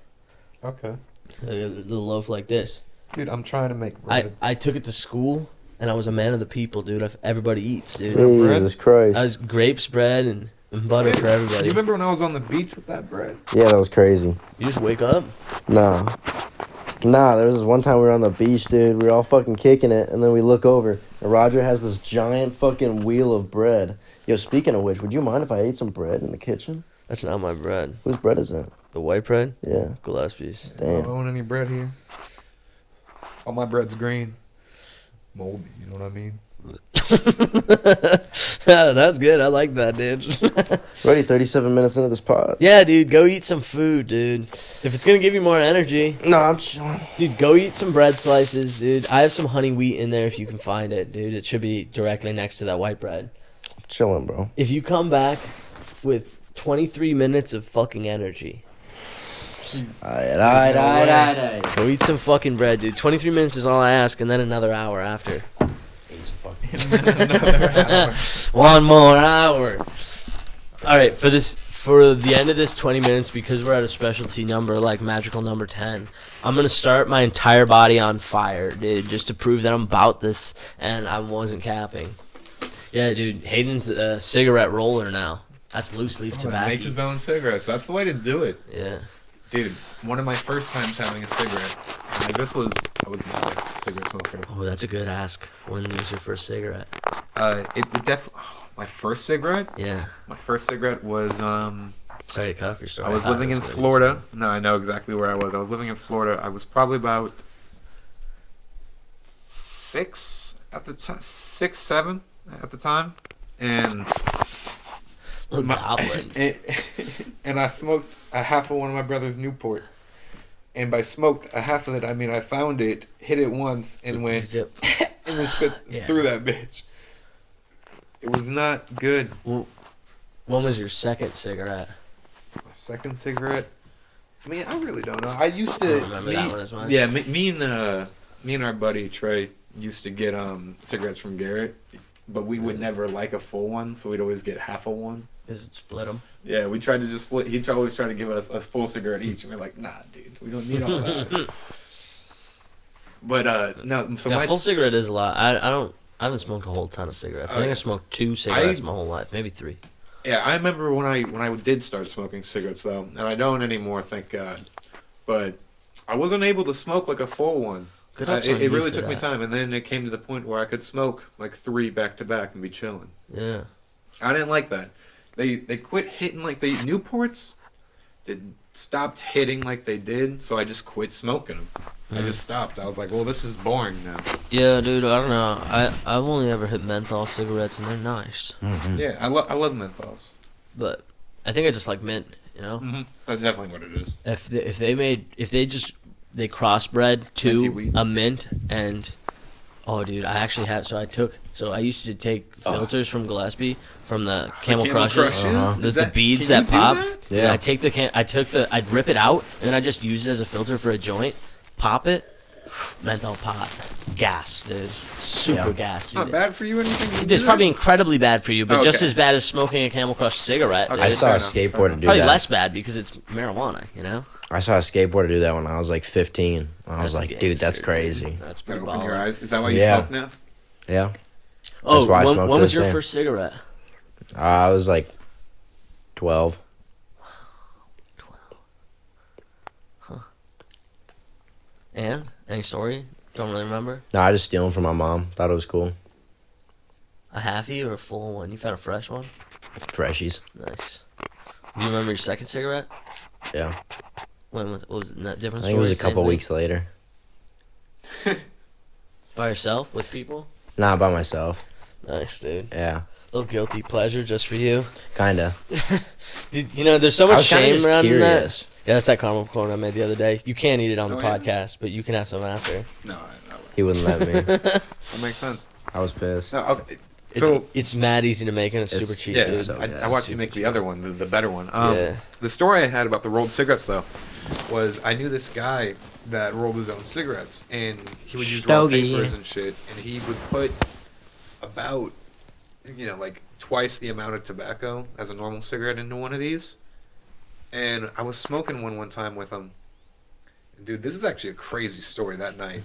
Okay. a little loaf like this. Dude, I'm trying to make bread. I took it to school, and I was a man of the people, dude. Everybody eats, dude. Jesus Christ. I was grapes, bread, and butter for Do everybody. you remember when I was on the beach with that bread? Yeah, that was crazy. You just wake up. Nah, there was this one time we were on the beach, dude. We were all fucking kicking it, and then we look over, and Roger has this giant fucking wheel of bread. Yo, speaking of which, would you mind if I ate some bread in the kitchen? That's not my bread. Whose bread is that? The white bread? Yeah. Gillespie's. I don't Damn. own any bread here. All my bread's green. Moldy, you know what I mean? That's good. I like that, dude. Already 37 minutes into this pod. Yeah, dude. Go eat some food, dude. If it's going to give you more energy. No, I'm chilling. Dude, go eat some bread slices, dude. I have some honey wheat in there if you can find it, dude. It should be directly next to that white bread. I'm chilling, bro. If you come back with 23 minutes of fucking energy, Alright. go eat some fucking bread, dude. 23 minutes is all I ask, and then another hour after. Eat some fucking One more hour. All right, for the end of this 20 minutes, because we're at a specialty number like magical number 10, I'm gonna start my entire body on fire, dude, just to prove that I'm about this and I wasn't capping. Yeah, dude, Hayden's a cigarette roller now. That's loose leaf Make tobacco. his own cigarettes. That's the way to do it. Yeah. Dude, one of my first times having a cigarette, and I was not a cigarette smoker. Oh, that's a good ask. When was your first cigarette? It definitely, my first cigarette? Yeah. My first cigarette was, Sorry to cut off your story. I was living in Florida. No, I know exactly where I was. I was living in Florida. I was probably about 6 at the time, 6, 7 at the time. And Little goblin. and I smoked a half of one of my brother's Newports. And by smoked a half of it, I mean I found it, hit it once, and went and then spit Yeah. through that bitch. It was not good. When was your second cigarette? My second cigarette. I mean, I really don't know. I used I to. don't remember that one as much. Yeah, me and our buddy Trey used to get cigarettes from Garrett, but we would never like a full one, so we'd always get half of one. Is it split them? Yeah, we tried to just split. He'd always try to give us a full cigarette each, and we're like, nah, dude, we don't need all that. But no, so Yeah, my full cigarette is a lot. I haven't smoked a whole ton of cigarettes. I think I smoked 2 cigarettes my whole life, maybe 3. yeah, I remember when I did start smoking cigarettes though, and I don't anymore, thank God. But I wasn't able to smoke like a full one. Good ups on It you really for took me that. time, and then it came to the point where I could smoke like 3 back to back and be chilling. Yeah. I didn't like that. They quit hitting like the Newports. They stopped hitting like they did, so I just quit smoking them. I just stopped. I was like, well, this is boring now. Yeah, dude, I don't know. I've only ever hit menthol cigarettes, and they're nice. Mm-hmm. Yeah, I love menthols. But I think I just like mint, you know? Mm-hmm. That's definitely what it is. If they crossbred Minty to wheat. a mint and oh dude, I actually had I used to take filters from Gillespie from the Camel Crushes. There's the beads that pop. Yeah. I'd rip it out and then I just use it as a filter for a joint, pop it, menthol pot, gas, dude, super Yeah. gas, It's not dude. bad for you or anything? It's probably incredibly bad for you, but Oh, just okay. as bad as smoking a Camel Crush cigarette. Okay. dude. I saw a Fair enough. skateboarder do Probably that. less bad because it's marijuana, you know? I saw a skateboarder do that when I was like 15. I was That's like, dude, that's gangster, crazy. dude. That's Gotta pretty open your baller. eyes. Is that why you Yeah. smoke now? Yeah. Oh, That's why I when smoked was this your day. first cigarette? I was like 12. And any story? Don't really remember. No, I just stealing from my mom. Thought it was cool. A halfie or a full one? You found a fresh one? Freshies. Nice. Do you remember your second cigarette? Yeah. When was it? That different I story? think it was a Same couple thing? weeks later. By yourself with people? Not by myself. Nice, dude. Yeah. Little guilty pleasure just for you. Kinda. You know, there's so I much was kind of shame just around that. curious. Yeah, that's that caramel corn I made the other day. You can't eat it on the Oh, yeah? podcast, but you can have some after. No, He wouldn't let me. that makes sense. I was pissed. No, okay. It's, So it's mad easy to make and it's It's- super cheap, yeah, dude. so- I watched you make the other one, the better one. Yeah. The story I had about the rolled cigarettes though was I knew this guy that rolled his own cigarettes, and he would use raw Stogie. papers and shit, and he would put about like twice the amount of tobacco as a normal cigarette into one of these. And I was smoking one time with him. Dude, this is actually a crazy story that night.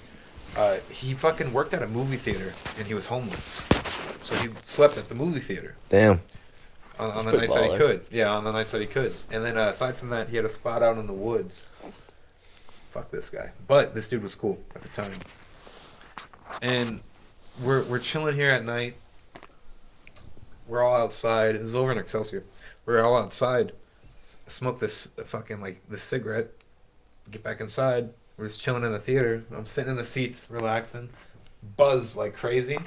He fucking worked at a movie theater, and he was homeless. So he slept at the movie theater Damn. on the pretty nights that he baller. could. Yeah, on the nights that he could. And then aside from that, he had a spot out in the woods. Fuck this guy. But this dude was cool at the time. And we're chilling here at night. We're all outside. It was over in Excelsior. We're all outside. Smoke this fucking this cigarette. Get back inside. We're just chilling in the theater. I'm sitting in the seats, relaxing. Buzz like crazy.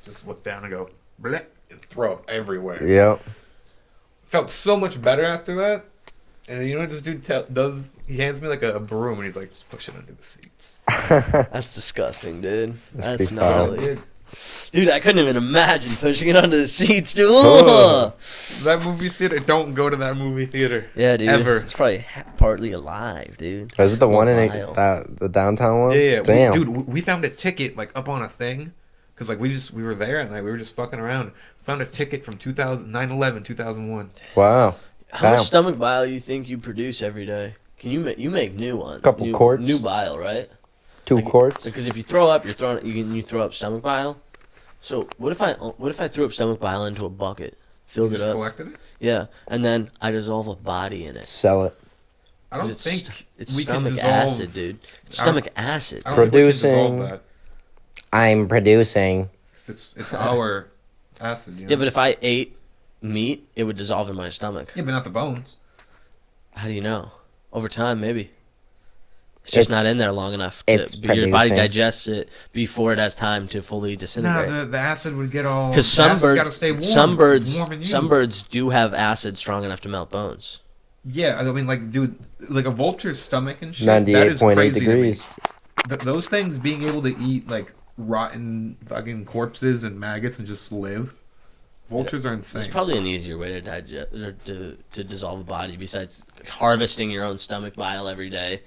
Just look down and go, bleh, and throw up everywhere. Yep. Felt so much better after that. And you know what this dude does? He hands me like a broom and he's like, just push it under the seats. That's disgusting, dude. That's pretty foul. gnarly. Dude, I couldn't even imagine pushing it under the seats, dude. Ugh. That movie theater, don't go to that movie theater. Yeah, dude. Ever. It's probably partly alive, dude. Is it the one in Wild. the downtown one? Yeah. Damn. Dude, we found a ticket up on a thing. Because we were there at night. We were just fucking around. Found a ticket from 9/11, 2001. Wow. How Damn. much stomach bile you think you produce every day? Can you make new ones? Couple new, quarts. New bile, right? 2 quarts. Because if you throw up, you throw up stomach bile. So what if I threw up stomach bile into a bucket, filled You it just up, collected it? yeah, and then I dissolve a body in it? Sell it. I don't It's think it's we can stomach dissolve. acid, dude. It's I don't- stomach acid. I don't think we can dissolve Producing. that. I'm producing. It's our acid. You know? Yeah, but if I ate meat, it would dissolve in my stomach. Yeah, but not the bones. How do you know? Over time, maybe. It's just not in there long enough. It's Your body producing. digests it before it has time to fully disintegrate. No, the acid would get all. Because the acid's gotta stay warm. Warm in you. some birds do have acid strong enough to melt bones. Yeah, I mean, dude, a vulture's stomach and shit. that is 98.8 crazy to me. degrees. Those things being able to eat rotten fucking corpses and maggots and just live. Vultures are insane. There's probably an easier way to digest or to dissolve a body besides harvesting your own stomach bile every day.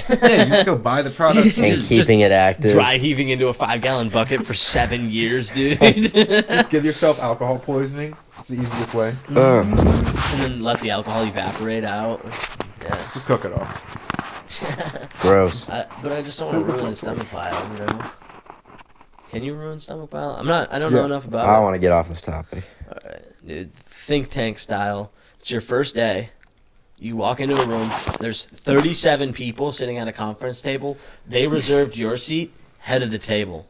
Yeah, you just go buy the product. And Just keeping it active. Dry heaving into a 5-gallon bucket for 7 years, dude. Just give yourself alcohol poisoning. It's the easiest way. Ugh. And then let the alcohol evaporate out. Yeah. Just cook it off. Gross. But I just don't want to ruin the stomach bile, you know? Can you ruin stomach bile? I don't know enough about I it. want to get off this topic. Alright, dude. Think tank style. It's your first day. You walk into a room. There's 37 people sitting at a conference table. They reserved your seat, head of the table.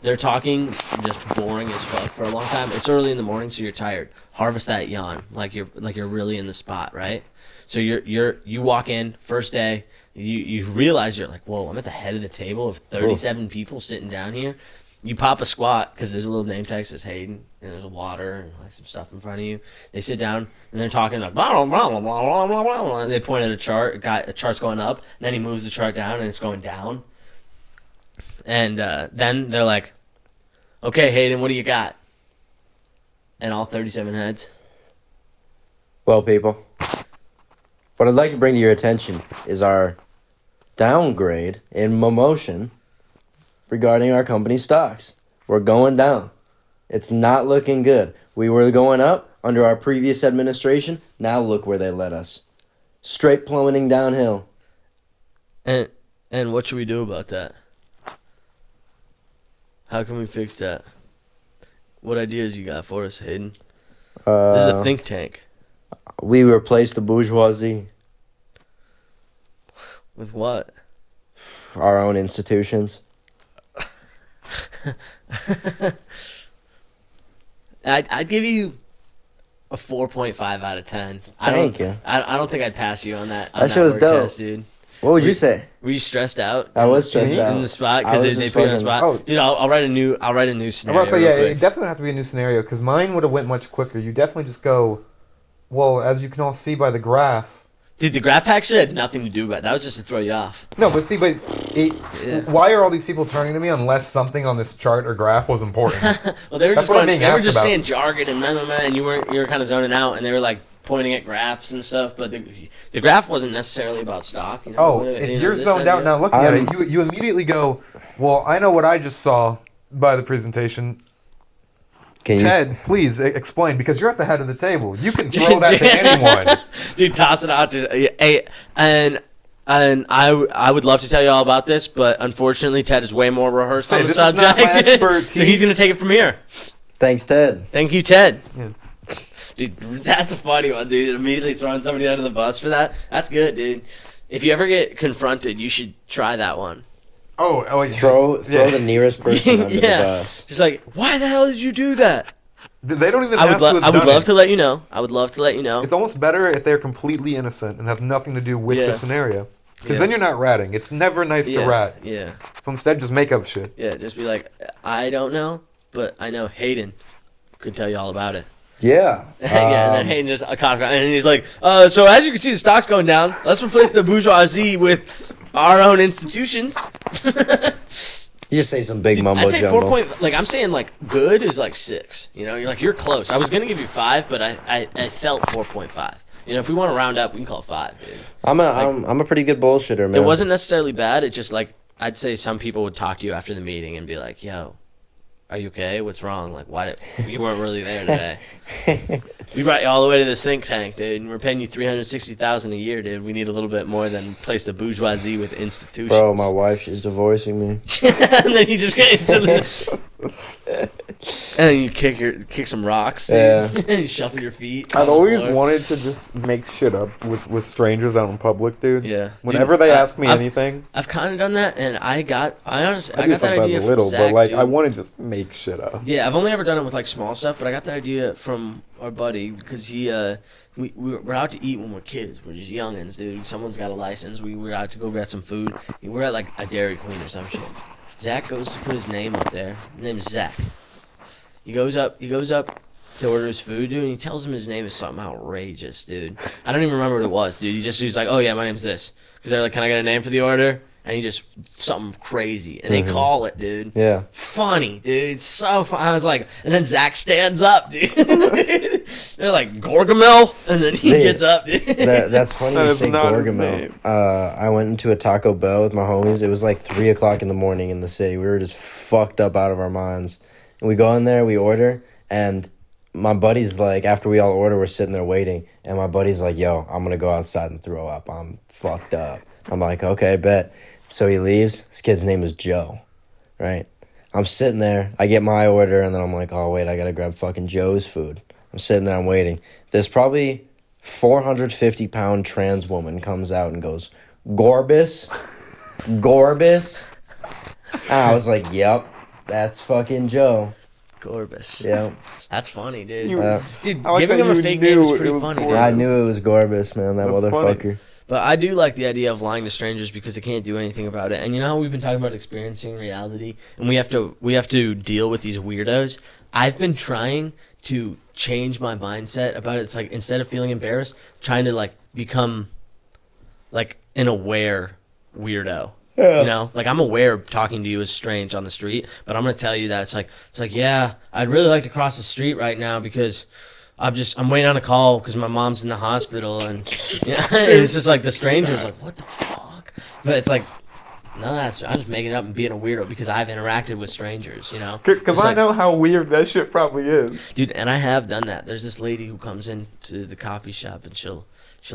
They're talking just boring as fuck for a long time. It's early in the morning, so you're tired. Harvest that yawn, like you're really in the spot, right? So you walk in first day. You realize you're like, whoa, I'm at the head of the table of 37 people sitting down here. You pop a squat because there's a little name tag that says Hayden, and there's a water and some stuff in front of you. They sit down and they're talking like blah blah blah blah blah blah blah. And they point at a chart. The chart's going up. And then he moves the chart down and it's going down. And then they're like, "Okay, Hayden, what do you got?" And all 37 heads. Well, people, what I'd like to bring to your attention is our downgrade in motion regarding our company stocks. We're going down. It's not looking good. We were going up under our previous administration. Now look where they led us. Straight plummeting downhill. And what should we do about that? How can we fix that? What ideas you got for us, Hayden? This is a think tank. We replaced the bourgeoisie, With what? our own institutions. I'd give you a 4.5 out of 10. Thank you. I don't think I'd pass you on that. That shit was work dope. test, dude. What would you say? Were you stressed out? I was stressed in out. the spot I because was they just put you on the fucking- spot. Oh. Dude, I'll write a new I'm scenario. about to say, real yeah, quick. it definitely have to be a new scenario because mine would have went much quicker. You definitely just go, well, as you can all see by the graph, Dude, the graph hack shit had nothing to do with it. That was just to throw you off. No, but see, Yeah. why are all these people turning to me unless something on this chart or graph was important? Well, they were That's just what I'm going, being they were asked just about. saying jargon and and you were kind of zoning out, and they were like pointing at graphs and stuff. But the graph wasn't necessarily about stock. You know, Oh, You if know, you're this zoned out idea. now looking at it, you immediately go, well, I know what I just saw by the presentation. Can you? Ted, please explain, because you're at the head of the table. You can throw that to anyone. Dude, toss it out to hey, and I would love to tell you all about this, but unfortunately, Ted is way more rehearsed Say, on the this is not subject, my expertise. so he's gonna take it from here. Thanks, Ted. Thank you, Ted. Yeah. Dude, that's a funny one, dude. Immediately throwing somebody under the bus for that. That's good, dude. If you ever get confronted, you should try that one. Oh, yeah. Throw Yeah. the nearest person under Yeah. the bus. Just like, why the hell did you do that? They don't even I have would, to have I would done love it. to let you know. I would love to let you know. It's almost better if they're completely innocent and have nothing to do with Yeah. the scenario. Because Yeah. then you're not ratting. It's never nice Yeah, to rat. yeah, So instead, just make up shit. yeah. Just be like, I don't know, but I know Hayden could tell you all about it. Yeah. Yeah, and then Hayden just and he's like, so as you can see, the stock's going down. Let's replace the bourgeoisie with our own institutions. You just say some big mumbo I'd say 4 jumbo. point. Like I'm saying, like good is like 6. You know, you're close. I was gonna give you 5, but I felt 4.5. You know, if we want to round up, we can call it 5. Dude. I'm a pretty good bullshitter, man. It wasn't necessarily bad. It's just like I'd say some people would talk to you after the meeting and be like, "Yo, are you okay? What's wrong? Like, why did you weren't really there today? We brought you all the way to this think tank, dude. And we're paying you $360,000 a year, dude. We need a little bit more than place the bourgeoisie with institutions." Bro, my wife, she's divorcing me. And then you just get into the. And then you kick some rocks, dude. Yeah. And you shuffle your feet. I've on the always floor. wanted to just make shit up with strangers out in public, dude. Yeah. Whenever Dude, they ask me I've- anything, I've kind of done that, and I honestly I I do got that sometimes idea a from little, Zach, but like dude. I want to just make shit up. Yeah, I've only ever done it with like small stuff, but I got that idea from our buddy because we're out to eat when we're kids. We're just youngins, dude. Someone's got a license. We were out to go get some food. We're at like a Dairy Queen or some shit. Zach goes to put his name up there. His name's Zach. He goes up to order his food, dude, and he tells him his name is something outrageous, dude. I don't even remember what it was, dude. He's like, "Oh yeah, my name's this." Because they're like, "Can I get a name for the order?" And he just something crazy, and they call it, dude. Yeah. Funny, dude. It's so fun. I was like, and then Zach stands up, dude. They're like Gorgamel, and then he Dude, gets up, dude. That's funny That you is say not his Gorgamel. name. I went into a Taco Bell with my homies. It was like 3 o'clock in the morning in the city. We were just fucked up out of our minds. And we go in there, we order, and my buddy's like, after we all order, we're sitting there waiting. And my buddy's like, "Yo, I'm going to go outside and throw up. I'm fucked up." I'm like, "Okay, bet." So he leaves. This kid's name is Joe, right? I'm sitting there. I get my order, and then I'm like, "Oh, wait, I got to grab fucking Joe's food." I'm sitting there, I'm waiting. There's probably 450-pound trans woman comes out and goes, "Gorbis? Gorbis?" And I was like, "Yep, that's fucking Joe." Gorbis. Yep. That's funny, dude. Uh, Dude, I like giving that him a you fake knew name is it pretty was funny, Gorbis. dude. I knew it was Gorbis, man, that That's motherfucker. But I do like the idea of lying to strangers because they can't do anything about it. And you know how we've been talking about experiencing reality, and we have to deal with these weirdos. I've been trying to change my mindset about it. It's like instead of feeling embarrassed, trying to like become like an aware weirdo. Yeah. You know, like I'm aware talking to you is strange on the street, but I'm gonna tell you that it's like yeah, I'd really like to cross the street right now because I'm waiting on a call because my mom's in the hospital, and yeah, and it's just like the stranger's like, what the fuck? But it's like, no, I'm just making it up and being a weirdo because I've interacted with strangers, you know. Because It's I like, know how weird that shit probably is. dude, and I have done that. There's this lady who comes into the coffee shop and she'll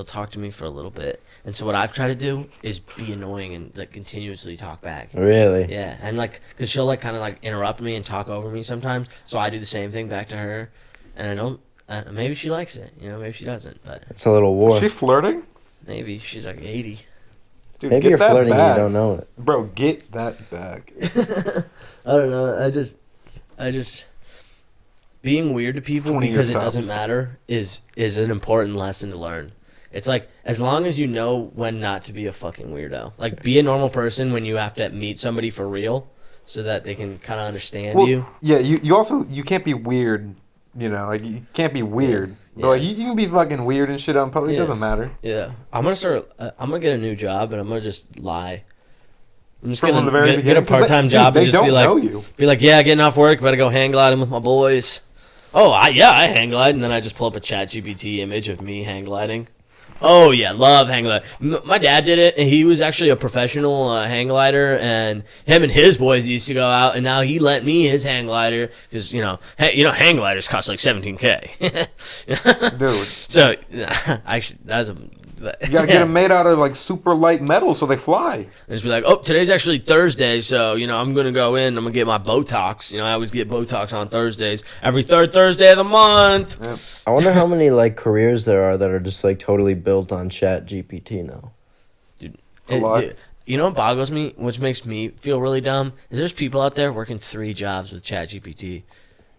talk to me for a little bit, and so what I've tried to do is be annoying and like continuously talk back. Really? Yeah, and like, cause she'll like kind of like interrupt me and talk over me sometimes, so I do the same thing back to her, and I don't. Maybe she likes it, you know. Maybe she doesn't, but It's a little war. Is she flirting? maybe she's like 80. Dude, Maybe get you're that flirting and back. you don't know it. Bro, get that back. I don't know. I just being weird to people 20 because it years doesn't tops. matter is an important lesson to learn. It's like as long as you know when not to be a fucking weirdo. Like be a normal person when you have to meet somebody for real, so that they can kind of understand Well, you. yeah, you also you can't be weird You know, like you can't be weird. Yeah. But like you can be fucking weird and shit on public. It Yeah. doesn't matter. Yeah, I'm gonna start. I'm gonna get a new job, and I'm gonna just lie. I'm just From gonna the very get a beginning, 'cause part-time dude, job They and just don't be like, know you. yeah, getting off work, better go hang gliding with my boys. Oh, I hang glide, and then I just pull up a ChatGPT image of me hang gliding. Oh yeah, love hang gliding. My dad did it, and he was actually a professional hang glider, and him and his boys used to go out, and now he lent me his hang glider because hang gliders cost like $17K. Dude, So actually, that's a. you gotta get them made out of like super light metal so they fly. And just be like, oh, today's actually Thursday, so, I'm going to go in, I'm going to get my Botox. I always get Botox on Thursdays, every third Thursday of the month. Yep. I wonder how many like careers there are that are just like totally built on Chat GPT now. A lot. You know what boggles me, which makes me feel really dumb, is there's people out there working 3 jobs with ChatGPT.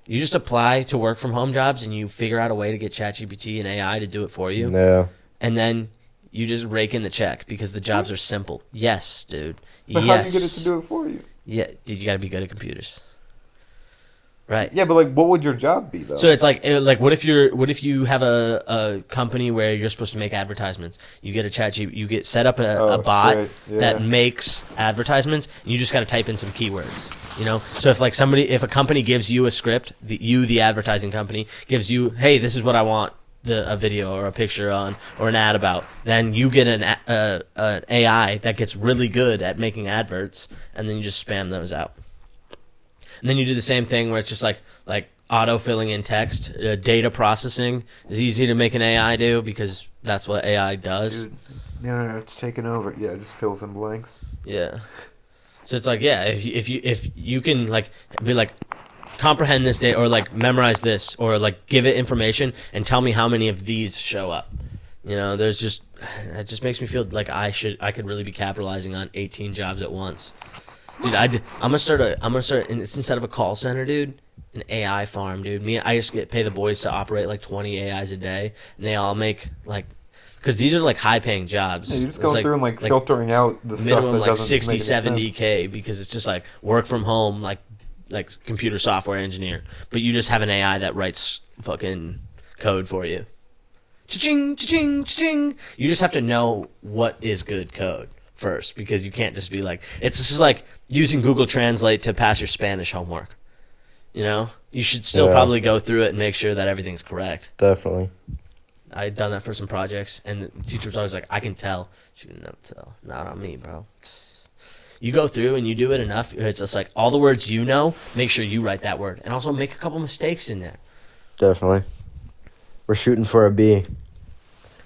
You just apply to work from home jobs, and you figure out a way to get ChatGPT and AI to do it for you. Yeah. And then you just rake in the check because the jobs are simple. Yes, dude. But yes. how do you get it to do it for you? Yeah, dude, you got to be good at computers. Right. Yeah, but like, what would your job be though? So it's like what if you have a company where you're supposed to make advertisements? You get a you get set up a bot shit, yeah. that makes advertisements, and you just got to type in some keywords. So if a company gives you a script, the advertising company gives you, hey, this is what I want a video or a picture on or an ad about, then you get an AI that gets really good at making adverts, and then you just spam those out. And then you do the same thing where it's just like auto filling in text. Data processing is easy to make an AI do because that's what AI does. Dude, no, it's taking over. Yeah, it just fills in blanks. Yeah. So it's like, yeah, if you can like be like, comprehend this data or like memorize this or like give it information and tell me how many of these show up. There's just, that just makes me feel like I could really be capitalizing on 18 jobs at once. Dude, I'm gonna start it's instead of a call center, dude, an AI farm, dude. I just pay the boys to operate like 20 AIs a day, and they all make like, because these are like high paying jobs. Yeah, you're just going through and like filtering out the stuff minimum that like doesn't 60, make any 70K because it's just like work from home, like computer software engineer, but you just have an AI that writes fucking code for you. Cha-ching, cha-ching, cha-ching. You just have to know what is good code first, because you can't just be like, it's just like using Google Translate to pass your Spanish homework. You should still probably go through it and make sure that everything's correct. Definitely. I had done that for some projects, and the teacher was always like, I can tell. She couldn't never tell. Not on me, bro. You go through and you do it enough, it's just like all the words make sure you write that word. And also make a couple mistakes in there. Definitely. We're shooting for a B.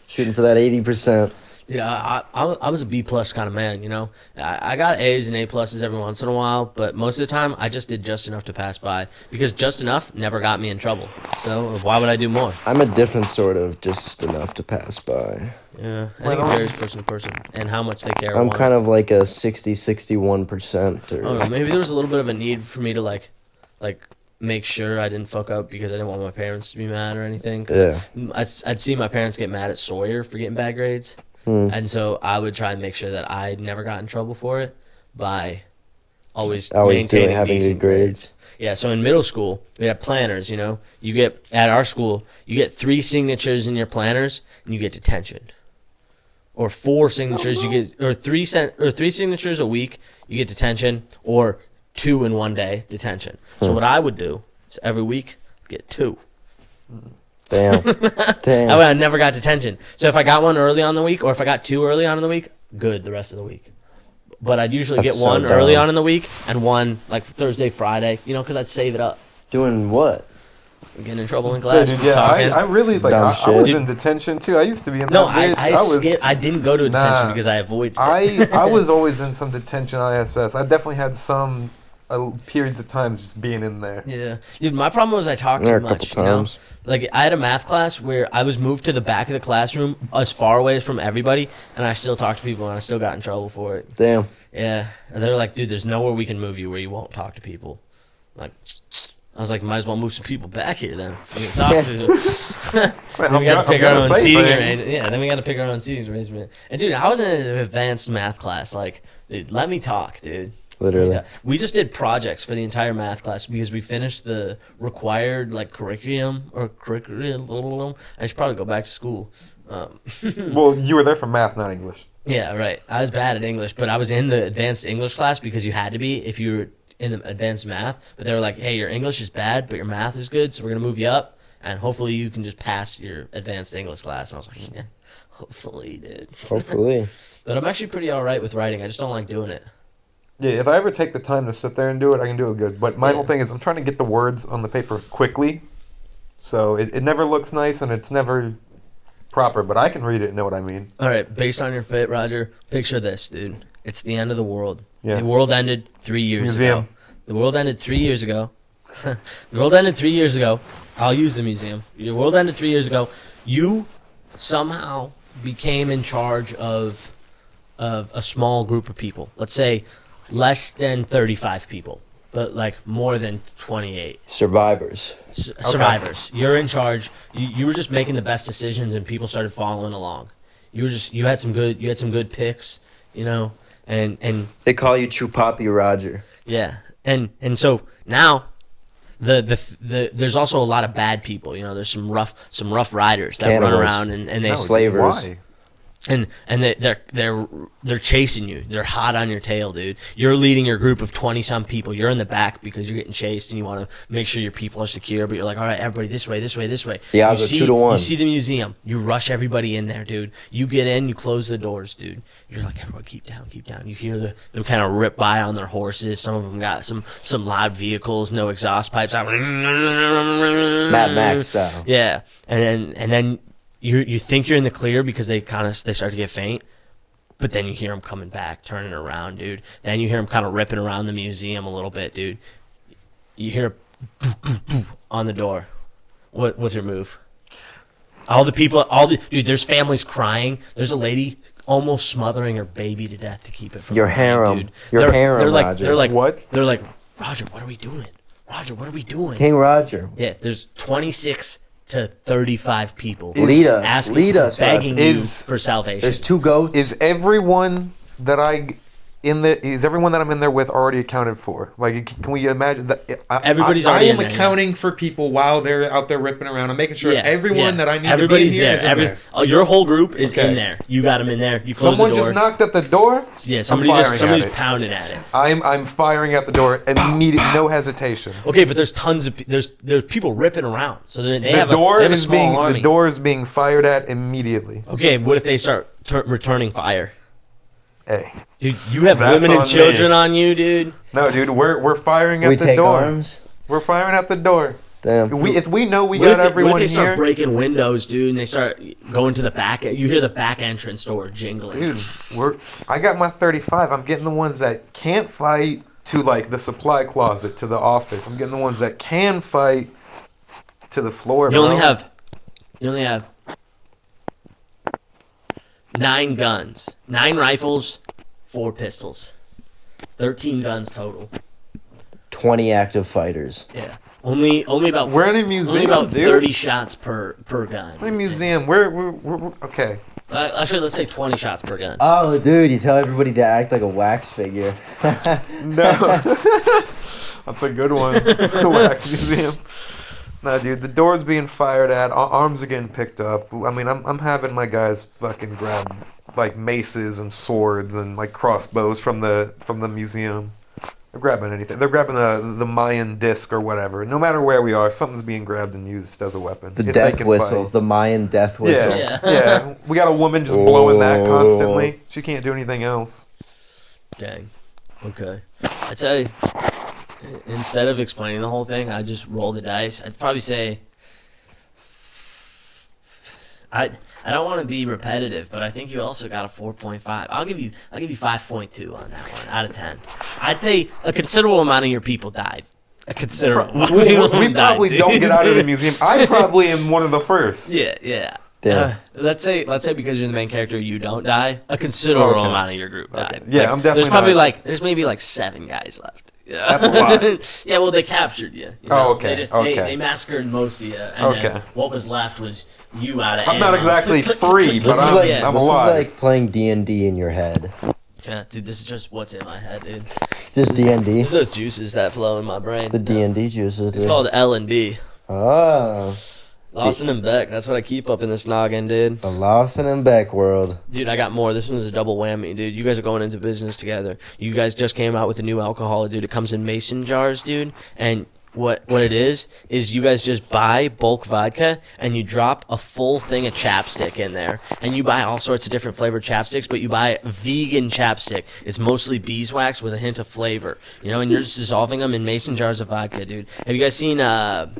Shooting for that 80%. Yeah, I was a B plus kind of man, I got A's and A pluses every once in a while, but most of the time I just did just enough to pass by, because just enough never got me in trouble. So why would I do more? I'm a different sort of just enough to pass by. Yeah, I think it varies person to person and how much they care. I'm kind of like a 60-61%. I don't know, maybe there was a little bit of a need for me to like make sure I didn't fuck up because I didn't want my parents to be mad or anything. Yeah. I'd see my parents get mad at Sawyer for getting bad grades. And so I would try and make sure that I never got in trouble for it by always maintaining having decent good grades. Yeah, so in middle school, we had planners, You get, at our school, you get 3 signatures in your planners, and you get detention. Or 4 signatures, you get, or 3 signatures a week, you get detention, or 2 in one day, detention. So what I would do is every week, get 2. Damn. That way I never got detention. So if I got one early on the week, or if I got 2 early on in the week, good the rest of the week. But I'd usually That's get so one dumb. early on in the week and one like Thursday, Friday, because I'd save it up. Doing what? Getting in trouble in class. Yeah, talking. I really like. Dumb I was shit. in detention too. I used to be in. No, that bitch. I was. skipped. I didn't go to detention Nah. because I avoided it. I was always in some detention ISS. I definitely had some periods of time just being in there. Yeah, dude. My problem was I talked There too are a couple much. times. Like I had a math class where I was moved to the back of the classroom, as far away from everybody, and I still talked to people, and I still got in trouble for it. Damn. Yeah, and they're like, "Dude, there's nowhere we can move you where you won't talk to people." Like, I was like, "Might as well move some people back here then." Talk to. Then we got to pick our own seating arrangement. Yeah, then we got to pick our own seating arrangement. And dude, I was in an advanced math class. Like, dude, let me talk, dude. Literally. Yeah. We just did projects for the entire math class because we finished the required like curriculum. I should probably go back to school. Well, you were there for math, not English. Yeah, right. I was bad at English, but I was in the advanced English class because you had to be if you were in the advanced math. But they were like, hey, your English is bad, but your math is good, so we're going to move you up, and hopefully you can just pass your advanced English class. And I was like, yeah, hopefully, dude. Hopefully. But I'm actually pretty all right with writing. I just don't like doing it. Yeah, if I ever take the time to sit there and do it, I can do it good. But my Yeah. whole thing is I'm trying to get the words on the paper quickly, so it never looks nice and it's never proper, but I can read it and know what I mean. All right, based on your fit, Roger, picture this, dude. It's the end of the world. Yeah. The world ended 3 years Museum. ago. The world ended 3 years ago. The world ended 3 years ago. I'll use the museum. The world ended 3 years ago. You somehow became in charge of a small group of people. Let's say less than 35 people, but like more than 28. Survivors. Survivors. You're in charge. You were just making the best decisions, and people started following along. You had some good picks, you know, and They call you True Poppy Roger. yeah, and so now there's also a lot of bad people. You know, there's some rough riders that run Cannibals. around and they No, slavers. Why? and they're chasing you. They're hot on your tail, dude. You're leading your group of 20-some people. You're in the back because you're getting chased and you want to make sure your people are secure. But you're like, all right, everybody, this way. The odds You are 2 to 1. You see the museum. You rush everybody in there, dude. You get in. You close the doors, dude. You're like, everybody, keep down. You hear them kind of rip by on their horses. Some of them got some loud vehicles, no exhaust pipes. Mad Max style. Yeah, and then you think you're in the clear because they start to get faint, but then you hear them coming back, turning around, dude. Then you hear them kind of ripping around the museum a little bit, dude. You hear on the door. What's your move? Dude. There's families crying. There's a lady almost smothering her baby to death to keep it from Your crying, harem. dude. Your harem, they're like, Roger. They're like, What? They're like, Roger, what are we doing? Roger, what are we doing? King Roger. Yeah, there's 26 to 35 people. Lead us. Asking, Lead us, begging Roger. you Is- for salvation. There's 2 goats. Is everyone that is everyone that I'm in there with already accounted for? Like, can we imagine that? Everybody's I already am in there, accounting for people while they're out there ripping around. I'm making sure everyone that I need Everybody's to be in here there. is in there. Oh, your whole group is Okay. in there. You got them in there. You close Someone the door. just knocked at the door. Yeah, I'm firing at somebody's it. pounding at it. I'm firing at the door immediate, no hesitation. Okay, but there's tons of there's people ripping around. So they The have door a is small being army. the door is being fired at immediately. Okay, what if they start returning fire? Hey, Dude, you have That's women and on me. children on you, dude. no, dude, we're firing at we the take door. arms. We're firing at the door. Damn. If we know we What got if they everyone start here, breaking windows, dude, and they start going to the back? You hear the back entrance door jingling. dude, I got my 35. I'm getting the ones that can't fight to like the supply closet to the office. I'm getting the ones that can fight to the floor. You only bro. have 9 guns, 9 rifles, 4 pistols, 13 guns total. 20 active fighters. Yeah, only about We're in a only museum, about dude. 30 shots per gun. We're in a museum. We're okay. Actually, let's say 20 shots per gun. Oh, dude, you tell everybody to act like a wax figure. No, that's a good one. The wax museum. No, dude, the door's being fired at. Arms are getting picked up. I mean, I'm having my guys fucking grab like maces and swords and like crossbows from the museum. They're grabbing anything. They're grabbing the Mayan disc or whatever. No matter where we are, something's being grabbed and used as a weapon. The If they death can whistle. fight. The Mayan death whistle. Yeah, Yeah. yeah. We got a woman just blowing that Oh. constantly. She can't do anything else. Dang. Okay. I'd say instead of explaining the whole thing, I just roll the dice. I'd probably say I don't want to be repetitive, but I think you also got a 4.5. I'll give you 5.2 on that one out of 10. I'd say a considerable amount of your people died. A considerable. amount of people We died, probably dude. don't get out of the museum. I probably am one of the first. Yeah, yeah. Damn. Let's say because you're the main character, you don't die. A considerable Okay. amount of your group died. Yeah, I'm definitely There's probably not. there's maybe 7 guys left. That's a lot. Yeah, well, they captured you. Oh, okay, They okay. they massacred most of you, and then Okay. what was left was you out of I'm not ammo. exactly free, This but is I'm, like I'm this alive. is like playing D&D in your head. Yeah, dude, this is just what's in my head, dude. Just DND. It's those juices that flow in my brain. The DND juices. It's dude. called L&B. Oh, Lawson and Beck. That's what I keep up in this noggin, dude. the Lawson and Beck world. Dude, I got more. This one's a double whammy, dude. You guys are going into business together. You guys just came out with a new alcohol, dude. It comes in mason jars, dude. And what it is you guys just buy bulk vodka and you drop a full thing of chapstick in there. And you buy all sorts of different flavored chapsticks, but you buy vegan chapstick. It's mostly beeswax with a hint of flavor. You know, and you're just dissolving them in mason jars of vodka, dude. Have you guys seen, man,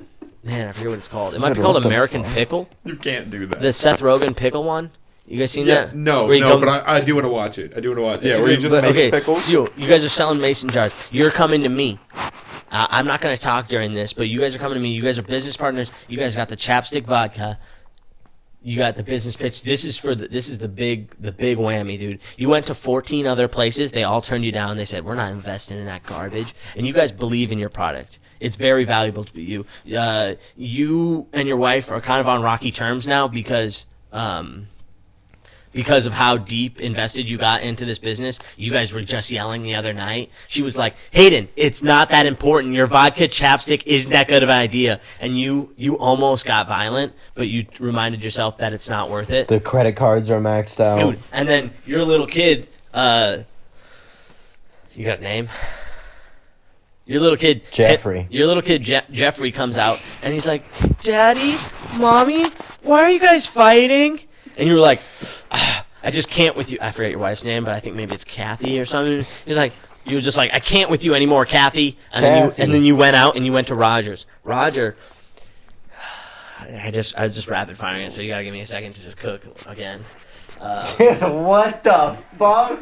I forget what it's called. It might be Dude, called what the American fuck? Pickle. You can't do that. The Seth Rogen pickle one. You guys seen that? No, Where he no, comes- but I do want to watch it. I do want to watch it. It's Yeah, where you good, just but- make okay, pickles. so you guys are selling mason jars. You're coming to me. I'm not going to talk during this, but you guys are coming to me. You guys are business partners. You guys got the chapstick vodka. You got the business pitch. This is the big whammy, dude. You went to 14 other places. They all turned you down. They said, we're not investing in that garbage. And you guys believe in your product. It's very valuable to you. You and your wife are kind of on rocky terms now because of how deep invested you got into this business. You guys were just yelling the other night. She was like, Hayden, it's not that important. Your vodka chapstick isn't that good of an idea. And you almost got violent, but you reminded yourself that it's not worth it. The credit cards are maxed out. Dude, and then your little kid, you got a name? Your little kid, Jeffrey. Jeffrey comes out, and he's like, Daddy, Mommy, why are you guys fighting? And you were like, I just can't with you. I forget your wife's name, but I think maybe it's Kathy or something. He's like, you were just like, I can't with you anymore, Kathy. Kathy. And then you went out and you went to Rogers. Roger, I was just rapid firing it, so you gotta give me a second to just cook again. What the fuck?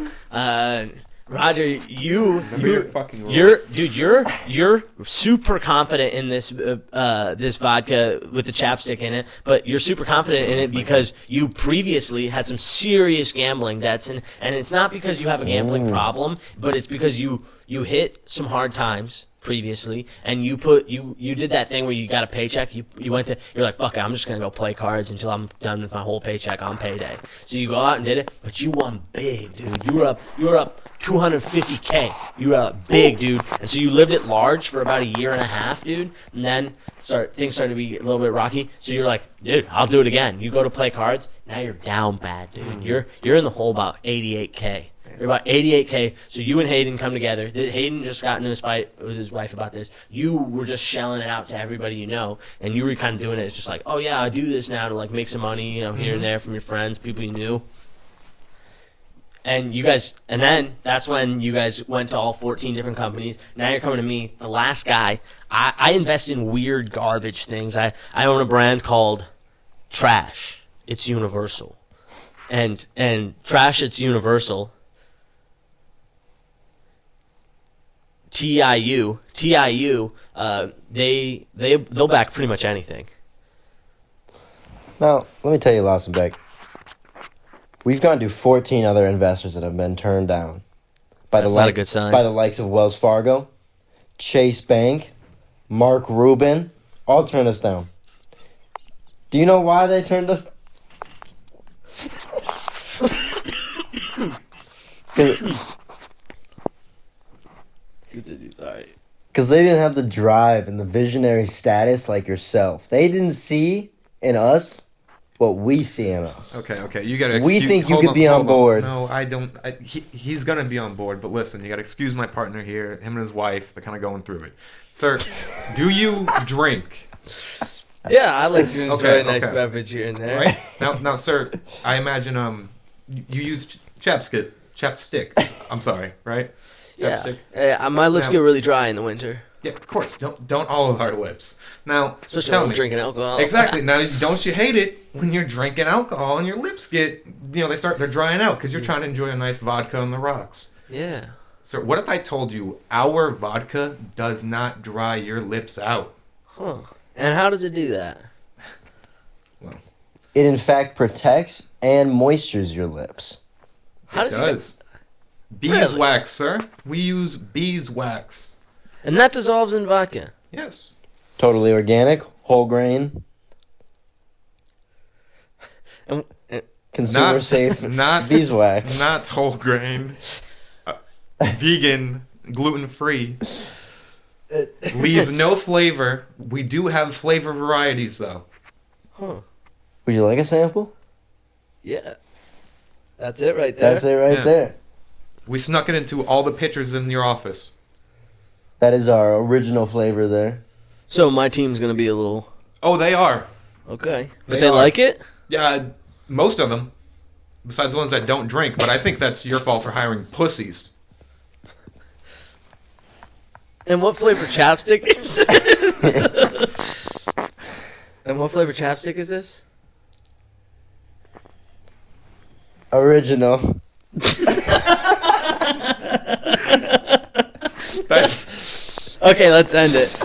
Roger, you're fucking rules. you're super confident in this this vodka with the chapstick in it, but you're super confident in it because you previously had some serious gambling debts, and it's not because you have a gambling problem, but it's because you hit some hard times previously, and you did that thing where you got a paycheck, you're like, fuck it, I'm just gonna go play cards until I'm done with my whole paycheck on payday. So you go out and did it, but you won big, dude. You were up 250K. You were up big, dude. And so you lived at large for about a year and a half, dude. And then things started to be a little bit rocky. So you're like, dude, I'll do it again. You go to play cards. Now you're down bad, dude. You're in the hole about 88K. You're about 88K. So you and Hayden come together. Hayden just got into this fight with his wife about this. You were just shelling it out to everybody you know, and you were kind of doing it. It's just like, oh yeah, I do this now to like make some money, you know, here and there from your friends, people you knew. And then that's when you guys went to all 14 different companies. Now you're coming to me, the last guy. I invest in weird garbage things. I own a brand called Trash. It's Universal. And Trash, it's Universal. TIU, they'll back pretty much anything. Now, let me tell you, Lawson Beck. We've gone to 14 other investors that have been turned down by That's not a good sign. by the likes of Wells Fargo, Chase Bank, Mark Rubin, all turned us down. Do you know why they turned us? Sorry. Because they didn't have the drive and the visionary status like yourself. They didn't see in us what we see in us. Okay. You gotta. We think you hold could be on board. No, I don't. He's gonna be on board, but listen, you gotta excuse my partner here. Him and his wife, they're kind of going through it. Sir, do you drink? Yeah, I like to enjoy Okay, a nice okay. beverage here and there. Right now, sir, I imagine you used chapstick. I'm sorry, right? Yeah. Chapstick. My lips Now- get really dry in the winter, Yeah, of course. Don't all of our lips. Now, especially tell when I'm me. drinking alcohol. Exactly. Now, don't you hate it when you're drinking alcohol and your lips get, they're drying out because you're trying to enjoy a nice vodka on the rocks. Yeah. So, what if I told you our vodka does not dry your lips out? Huh. And how does it do that? It in fact protects and moistures your lips. How It does does. Really? Beeswax, sir. We use beeswax. And that dissolves in vodka. Yes. Totally organic, whole grain, And, consumer safe Not beeswax. Not whole grain. Vegan. gluten free. Leaves no flavor. We do have flavor varieties though. Huh. Would you like a sample? Yeah. That's it right there. That's it right Yeah. there. We snuck it into all the pictures in your office. That is our original flavor there. So my team's gonna be a little Oh, they are. okay. But They they are. like it? Yeah, most of them. Besides the ones that don't drink, but I think that's your fault for hiring pussies. And what flavor chapstick is this? And what flavor chapstick is this? Original. That's Okay, let's end it.